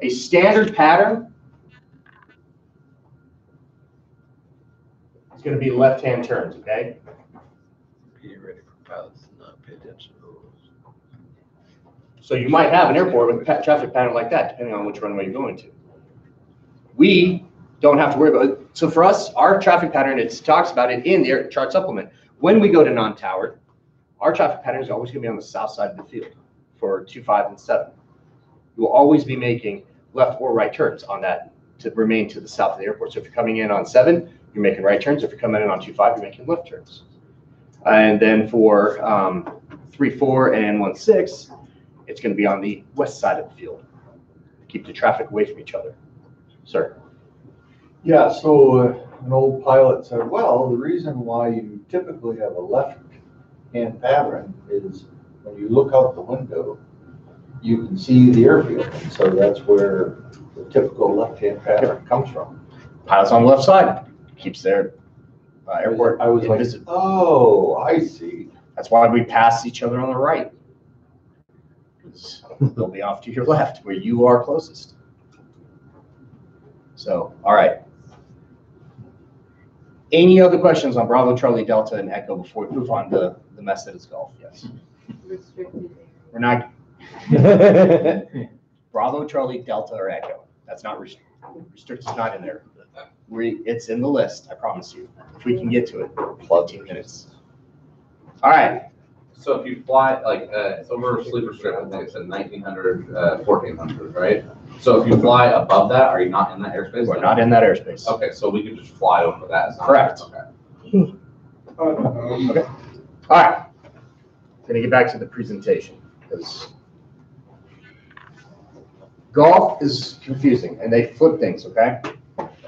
A standard pattern is going to be left-hand turns, okay? Get ready for pilots to not pay attention to rules. So you might have an airport with a traffic pattern like that, depending on which runway you're going to. We don't have to worry about it. So for us, our traffic pattern, it talks about it in the air chart supplement. When we go to non-towered, our traffic pattern is always going to be on the south side of the field for 2, 5, and 7. You will always be making left or right turns on that to remain to the south of the airport. So if you're coming in on 7, you're making right turns. If you're coming in on 2, 5, you're making left turns. And then for 3, 4, and 1, 6, it's going to be on the west side of the field. Keep the traffic away from each other. Sir. Yeah, so an old pilot said, well, the reason why you typically have a left-hand pattern is when you look out the window, you can see the airfield. And so that's where the typical left-hand pattern comes from. Pilot's on the left side. Keeps their airport. I was like, invisible. oh, I see. That's why we pass each other on the right. They'll be off to your left where you are closest. So, all right. Any other questions on Bravo, Charlie, Delta, and Echo before we move on to the mess that is golf? Yes. Restricted. We're not. Bravo, Charlie, Delta, or Echo. That's not restricted. Restricted's not in there. It's in the list, I promise you. If we can get to it, 15 minutes. All right. So if you fly, like, over sleeper strip, I think it said 1900, 1400, right? So if you fly above that, are you not in that airspace? We're not in that airspace. Okay, so we could just fly over that. It's not- Correct. Okay. Okay. All right. Gonna get back to the presentation because golf is confusing and they flip things, okay?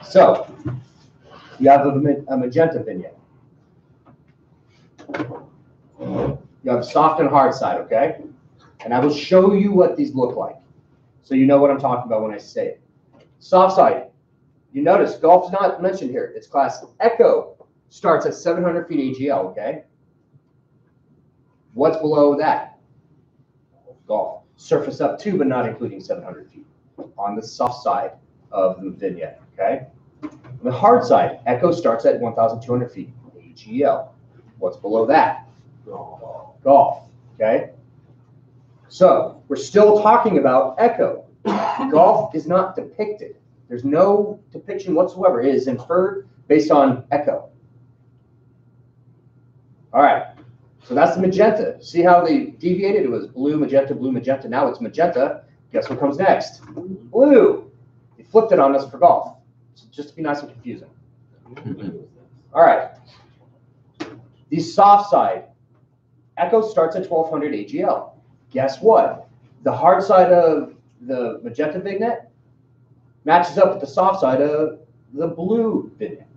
So you have a magenta vignette. You have soft and hard side, okay? And I will show you what these look like so you know what I'm talking about when I say it. Soft side, you notice golf's not mentioned here. It's class Echo starts at 700 feet AGL, okay? What's below that? Golf. Surface up to, but not including 700 feet on the soft side of the vignette, okay? On the hard side, Echo starts at 1,200 feet AGL. What's below that? Golf, okay? So we're still talking about Echo. Golf is not depicted. There's no depiction whatsoever. It is inferred based on Echo. All right, so that's the magenta. See how they deviated? It was blue, magenta, blue, magenta. Now it's magenta. Guess what comes next? Blue. They flipped it on us for golf. So just to be nice and confusing. All right. The soft side. Echo starts at 1200 AGL. Guess what? The hard side of the magenta vignette matches up with the soft side of the blue vignette.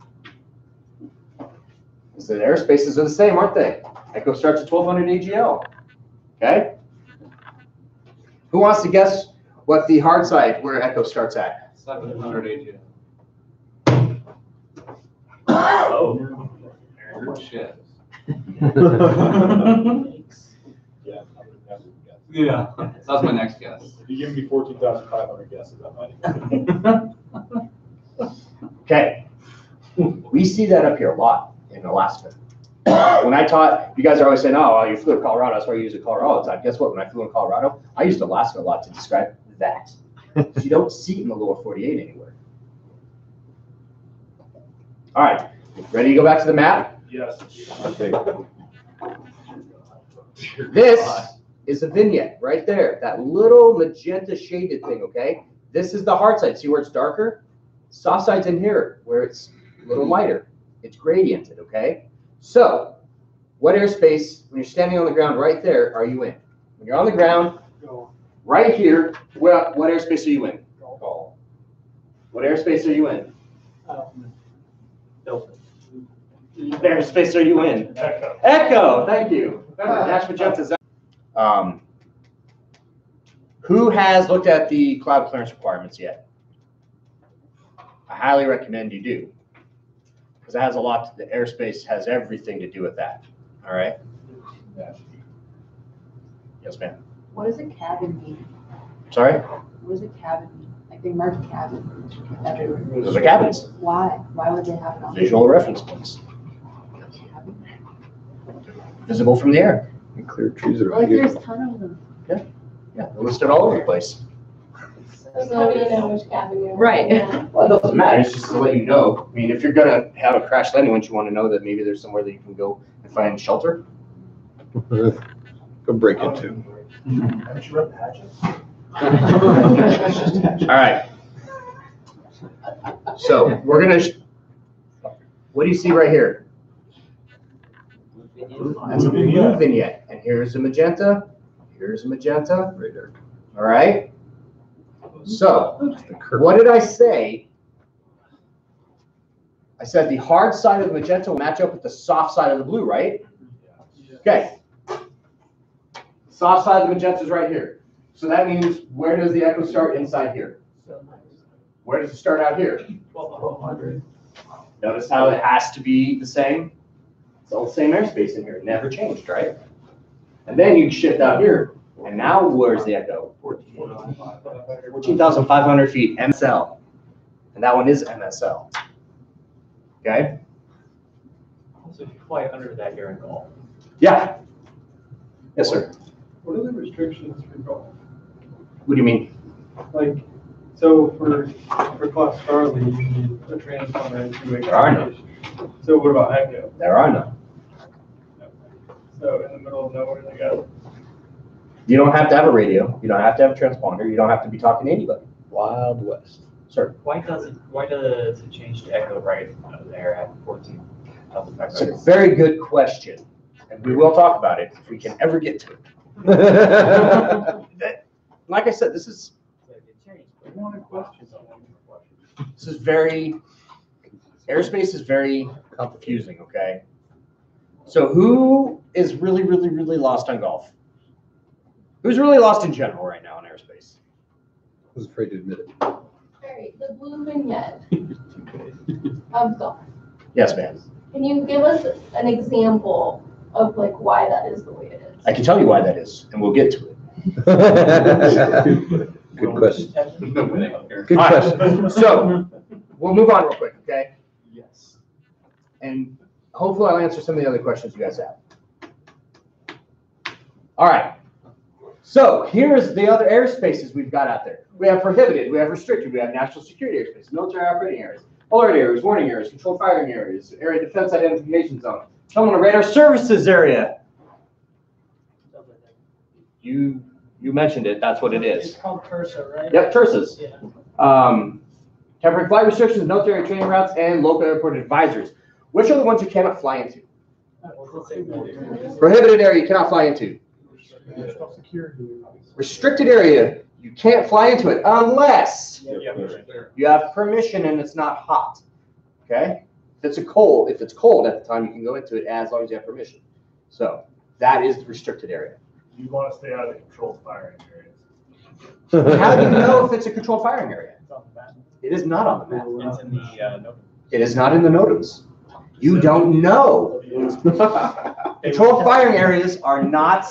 So the airspaces are the same, aren't they? Echo starts at 1200 AGL. Okay? Who wants to guess what the hard side where Echo starts at? 700 AGL. Oh. Shit. Yeah. Yeah. That was my next guess. If you give me 14,500 guesses, I might. Okay. We see that up here a lot in Alaska. When I taught, you guys are always saying, oh, well, you flew to Colorado, that's why you use it Colorado all the time. Guess what? When I flew in Colorado, I used Alaska a lot to describe that. You don't see it in the lower 48 anywhere. All right. Ready to go back to the map? Yes. This is a vignette right there. That little magenta shaded thing, okay? This is the hard side. See where it's darker? Soft side's in here where it's a little lighter. It's gradiented, okay? So what airspace, when you're standing on the ground right there, are you in? When you're on the ground, right here, what airspace are you in? What airspace are you in? Delta. Airspace are you in? Echo. Echo, thank you. Remember, Dash Magenta's. Who has looked at the cloud clearance requirements yet? I highly recommend you do. Because it has a lot, the airspace has everything to do with that. All right? Yes, ma'am. What does a cabin mean? Sorry? What does a cabin mean? Like they mark cabin everywhere. Those are cabins. Why? Why would they have it on? Visual reference points. Cabin? Visible from the air. And clear trees are Like there's a ton of them. Yeah, they're listed all over the place. There's nobody know which cabin you're in. Right. Yeah. Well, it doesn't matter. It's just to let you know. I mean, if you're gonna have a crash landing, wouldn't you want to know that maybe there's somewhere that you can go and find shelter? Go break into. Haven't you read Patches? All right. So we're gonna. What do you see right here? That's a blue vignette, and here's a magenta. Here's a magenta. Right there. All right. So what did I say? I said the hard side of the magenta will match up with the soft side of the blue, right? Okay. Soft side of the magenta is right here. So that means where does the echo start? Inside here. Where does it start out here? 1200. Notice how it has to be the same? It's all the same airspace in here. It never changed, right? And then you shift out here. And now where's the echo? 14,500 feet, MSL. And that one is MSL. Okay? So if you fly under that, you're in golf. Yeah. Yes, sir. What are the restrictions for golf? What do you mean? Like, so for Class Charlie, you need a transponder and two-way There are none. communication. So what about Echo? There are none. So in the middle of nowhere, they got. You don't have to have a radio. You don't have to have a transponder. You don't have to be talking to anybody. Wild West. Sir. Why does it change to echo right there at 14,500? It's a very good question. And we will talk about it if we can ever get to it. Like I said, this is very, airspace is very confusing, okay? So who is really, really, really lost on golf? Who's really lost in general right now in airspace? Who's afraid to admit it? All right, the blue vignette of golf. Yes, ma'am. Can you give us an example of like why that is the way it is? I can tell you why that is, and we'll get to it. Good question. There's no winning up here. Good All right. question. So we'll move on real quick, okay? Yes. And hopefully I'll answer some of the other questions you guys have. All right. So here's the other airspaces we've got out there. We have prohibited, we have restricted, we have national security airspace, military operating areas, alert areas, warning areas, controlled firing areas, area defense identification zone, someone radar services area. You mentioned it, that's what it It's is. called Cursa, right? Yep, TERSAs. Yeah. Temporary flight restrictions, military training routes, and local airport advisories. Which are the ones you cannot fly into? Prohibited area you cannot fly into. Restricted area, you can't fly into it unless you have permission and it's not hot. Okay? If it's cold at the time, you can go into it as long as you have permission. So that is the restricted area. You want to stay out of the controlled firing areas. How do you know if it's a controlled firing area? It is not on the map. It's in the note. It is not in the NOTAMs. You don't know. Controlled firing areas are not,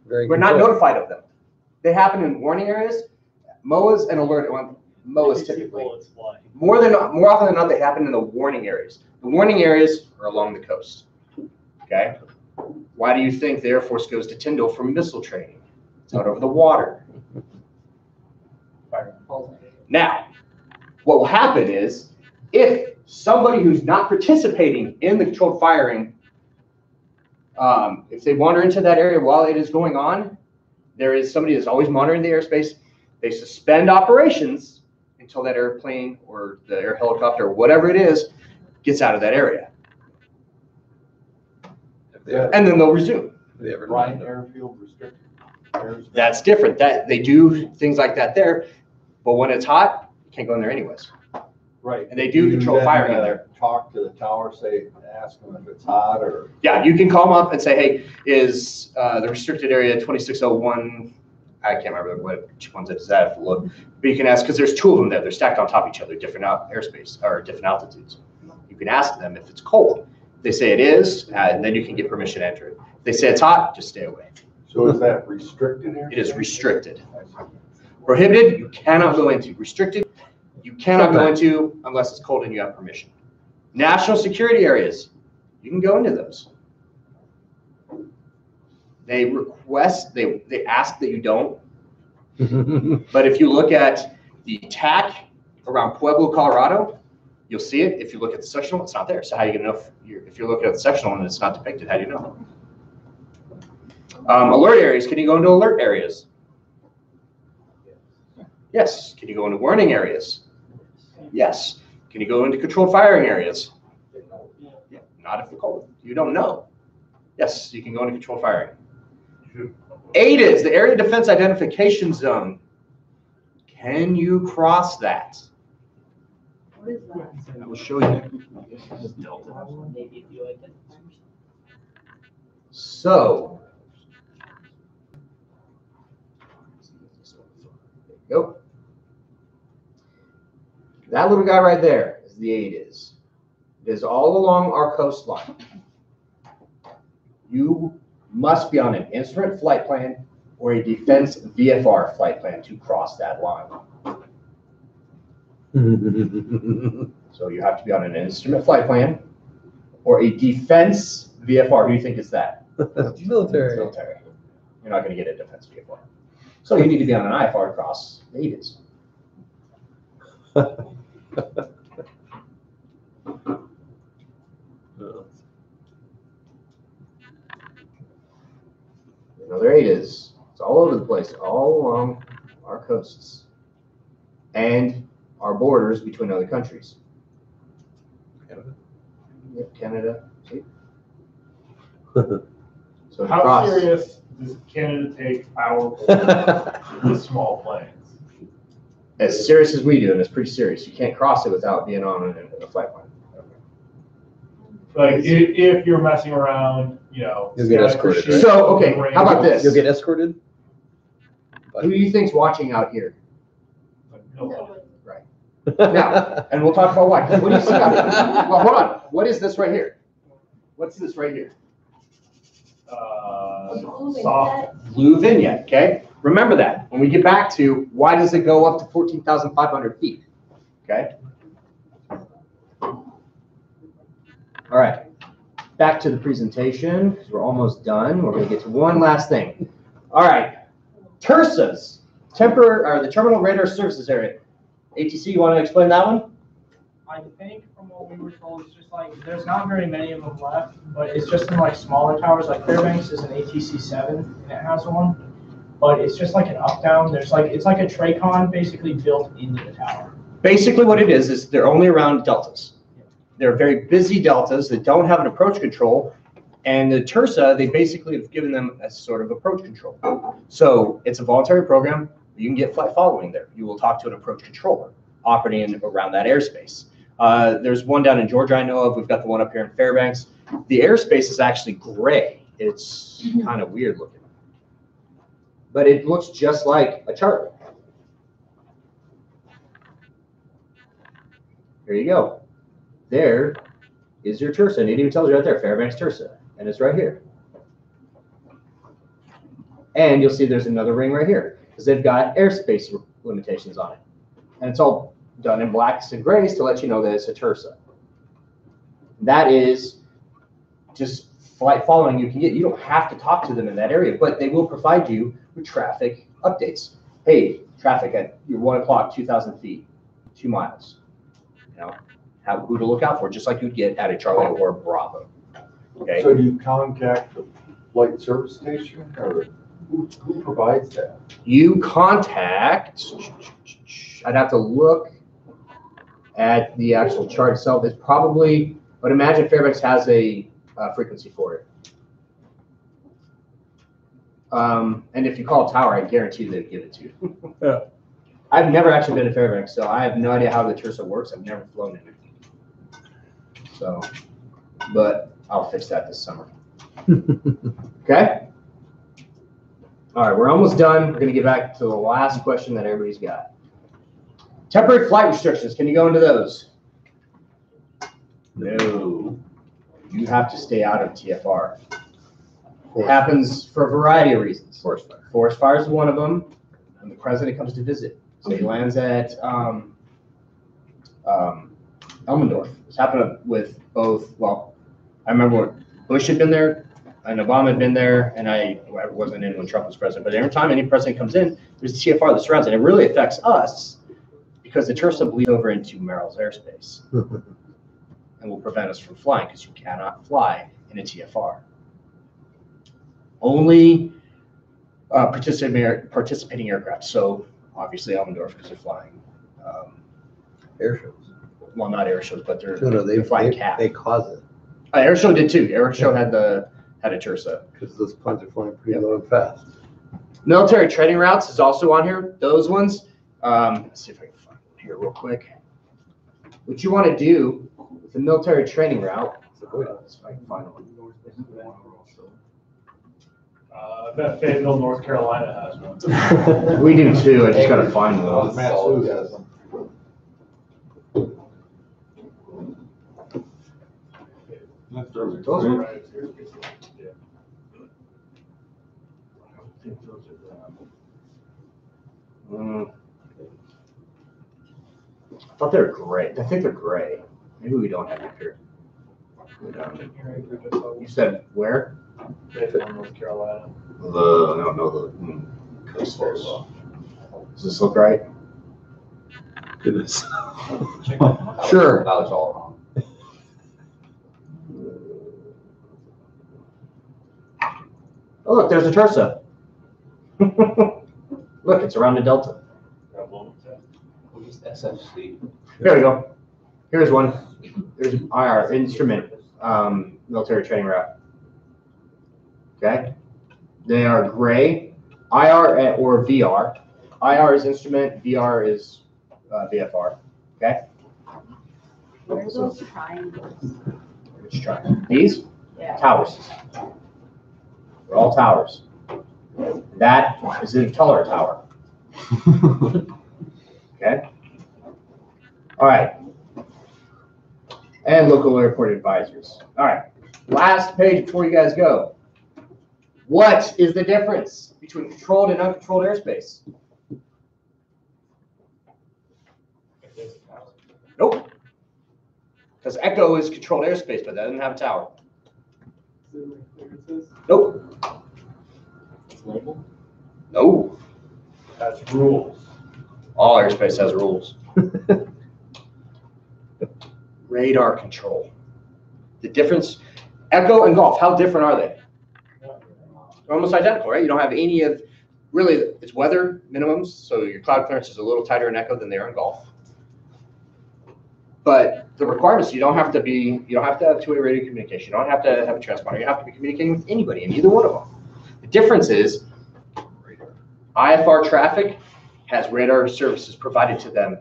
we're not notified of them. They happen in warning areas, MOAs and alert, MOAs typically. Bullets flying. More often than not, they happen in the warning areas. The warning areas are along the coast. Okay? Why do you think the Air Force goes to Tyndall for missile training? It's out over the water. Now, what will happen is, if somebody who's not participating in the controlled firing, if they wander into that area while it is going on, there is somebody that's always monitoring the airspace. They suspend operations until that airplane or the air helicopter or whatever it is gets out of that area. And then they'll resume. Ryan Airfield restricted. That's different. That they do things like that there, but when it's hot, you can't go in there anyways. Right. And they do control then, firing in there. Talk to the tower, say, ask them if it's hot or. Yeah, you can call them up and say, hey, is the restricted area 2601, I can't remember which ones it is at, I have to look. But you can ask, because there's two of them there, they're stacked on top of each other, different airspace, or different altitudes. You can ask them if it's cold. If they say it is, and then you can get permission to enter it. If they say it's hot, just stay away. So is that restricted area? It is restricted. Prohibited, you cannot go into. Restricted, you cannot go into unless it's cold and you have permission. National security areas, you can go into those. They request, they ask that you don't. But if you look at the TAC around Pueblo, Colorado, you'll see it. If you look at the sectional, it's not there. So how are you gonna know if you're looking at the sectional and it's not depicted, how do you know? Alert areas, can you go into alert areas? Yes. Can you go into warning areas? Yes. Can you go into controlled firing areas? Yeah. Not if the cold. You don't know. Yes, you can go into controlled firing. ADIZ, the Area Defense Identification Zone. Can you cross that? What is that? I will show you. Maybe if you like it. So, there you go. That little guy right there is the ADIZ. It is all along our coastline. You must be on an instrument flight plan or a defense VFR flight plan to cross that line. So you have to be on an instrument flight plan or a defense VFR. Who do you think is that? Military. Military. You're not going to get a defense VFR. So you need to be on an IFR to cross the ADIZ. Another ADIZ. It's all over the place, all along our coasts and our borders between other countries. Canada. Yep, Canada. See? So How cross. serious does Canada take our with small planes? As serious as we do, and it's pretty serious. You can't cross it without being on a flight plan. Like if you're messing around, you know. You'll get Santa escorted, Cruz, right? So, okay, how about this? You'll get escorted? Who do you think's watching out here? No. Now, and we'll talk about why. 'Cause what do you see out here? Well, hold on. What is this right here? What's this right here? Soft. Blue vignette, okay? Remember that. When we get back to why does it go up to 14,500 feet, okay? All right, back to the presentation, because we're almost done. We're gonna get to one last thing. All right, TERSAs, the Terminal Radar Services Area. ATC, you want to explain that one? I think from what we were told, it's just like, there's not very many of them left, but it's just in like smaller towers, like Fairbanks is an ATC 7, and it has one. But it's just like an up-down, it's like a Tracon basically built into the tower. Basically what it is they're only around deltas. They're very busy deltas that don't have an approach control, and the TERSA, they basically have given them a sort of approach control. So it's a voluntary program. You can get flight following there. You will talk to an approach controller operating around that airspace. There's one down in Georgia I know of. We've got the one up here in Fairbanks. The airspace is actually gray. It's kind of weird looking. But it looks just like a chart. Here you go. There is your TERSA. And it even tells you right there, Fairbanks TERSA. And it's right here. And you'll see there's another ring right here because they've got airspace limitations on it. And it's all done in blacks and grays to let you know that it's a TERSA. That is just flight following you can get. You don't have to talk to them in that area, but they will provide you with traffic updates. Hey, traffic at your 1 o'clock, 2,000 feet, 2 miles. You know, who to look out for, just like you'd get at a Charlie or Bravo. Okay. So do you contact the flight service station, or who provides that? You contact, I'd have to look at the actual chart itself. It's probably, but imagine Fairbanks has a frequency for it. And if you call a tower, I guarantee they'd give it to you. Yeah. I've never actually been to Fairbanks, so I have no idea how the Tersa works. I've never flown in it. So, but I'll fix that this summer. Okay? All right, we're almost done. We're gonna get back to the last question that everybody's got. Temporary flight restrictions, can you go into those? No. You have to stay out of TFR. It happens for a variety of reasons. Forest fire. Forest fire is one of them, and the president comes to visit. So he lands at Elmendorf. It's happened with both, well, I remember when Bush had been there, and Obama had been there, and I wasn't in when Trump was president. But every time any president comes in, there's a TFR that surrounds it. And it really affects us because the Tersa bleed over into Merrill's airspace and will prevent us from flying because you cannot fly in a TFR. Only participating aircraft. So obviously Elmendorf because they're flying Air shows. well, not air shows, but they're, No, they're flying CAF. they cause it, Air show did too. Air show had a Tersa. because those planes are flying pretty low and fast. Military training routes is also on here. Those ones. Let's see if I can find one here real quick. What you want to do with the military training route? Let's see if I can find one. I bet Fayetteville, North Carolina has one. We do too. I just gotta find one. Matt Sue has them. Those are right. I thought they were gray. I think they're gray. Maybe we don't have it here. You said where? Fayetteville, North Carolina. The coasters. Does this look right? Goodness. Sure. That was all wrong. Oh, look, there's a Tersa. Look, it's around the Delta. SFC. There we go. Here's one. There's IR, instrument, military training route. Okay. They are gray. IR or VR. IR is instrument, VR is VFR. Okay. Where are those triangles? Which triangle? These? Yeah. Towers. They're all towers. That is a taller tower. Okay. All right. And local airport advisors. All right. Last page before you guys go. What is the difference between controlled and uncontrolled airspace? Nope. Because Echo is controlled airspace, but that doesn't have a tower. Nope. Label? No. That's rules. All airspace has rules. Radar control. The difference, Echo and Golf, how different are they? They're almost identical, right? You don't have any of, really, it's weather minimums, so your cloud clearance is a little tighter in Echo than they are in Golf. But the requirements, you don't have to have two-way radio communication. You don't have to have a transponder. You have to be communicating with anybody in either one of them. The difference is IFR traffic has radar services provided to them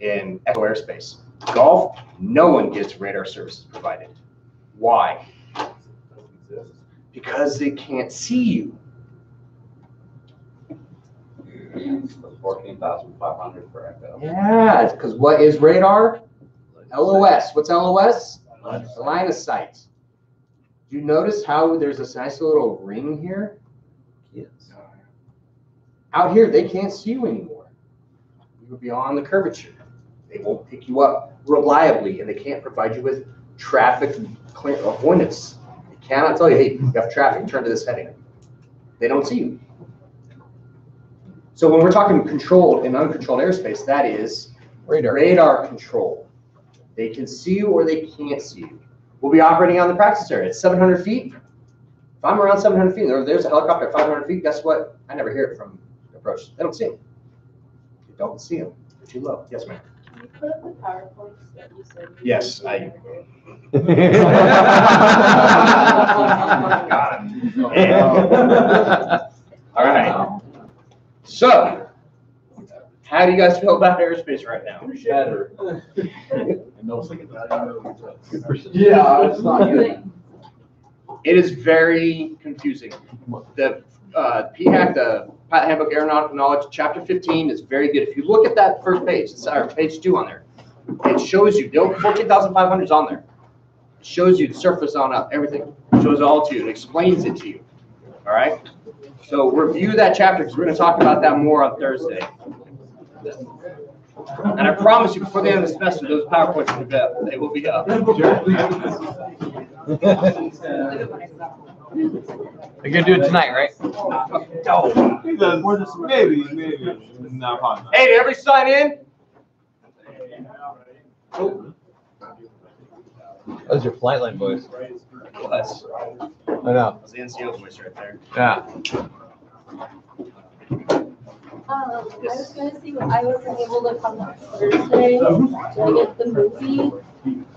in Echo airspace. Golf, no one gets radar services provided. Why? Because they can't see you. 14,500 for Echo. Yeah, because what is radar? LOS. What's LOS? Line of sight. Do you notice how there's this nice little ring here? Yes. Out here, they can't see you anymore. You're beyond the curvature. They won't pick you up reliably, and they can't provide you with traffic avoidance. They cannot tell you, hey, you have traffic, turn to this heading. They don't see you. So when we're talking controlled and uncontrolled airspace, that is radar control. They can see you or they can't see you. We'll be operating on the practice area at 700 feet. If I'm around 700 feet, or there's a helicopter at 500 feet, guess what? I never hear it from approach. They don't see him. You don't see him. They're too low. Yes, ma'am. Can you put up the PowerPoints that you said? Yes, I. Got it. All right. So, How do you guys feel about aerospace right now? Better. Yeah, it's not good. It is very confusing. The PHAC, the Pilot Handbook Aeronautical Knowledge, Chapter 15 is very good. If you look at that first page, it's page 2 on there. It shows you, the 14,500 is on there. It shows you the surface on up, everything. It shows it all to you. It explains it to you. All right? So review that chapter because we're going to talk about that more on Thursday. And I promise you, before the end of the semester, those PowerPoints will be up. They will be up. You're gonna do it tonight, right? Maybe. Not fun. Hey, did everybody sign in? That was your Flightline voice. Was. I know. That's the NCO voice right there. Yeah. I was gonna see, I wasn't able to come on Thursday. Do I get the movie?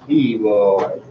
He will.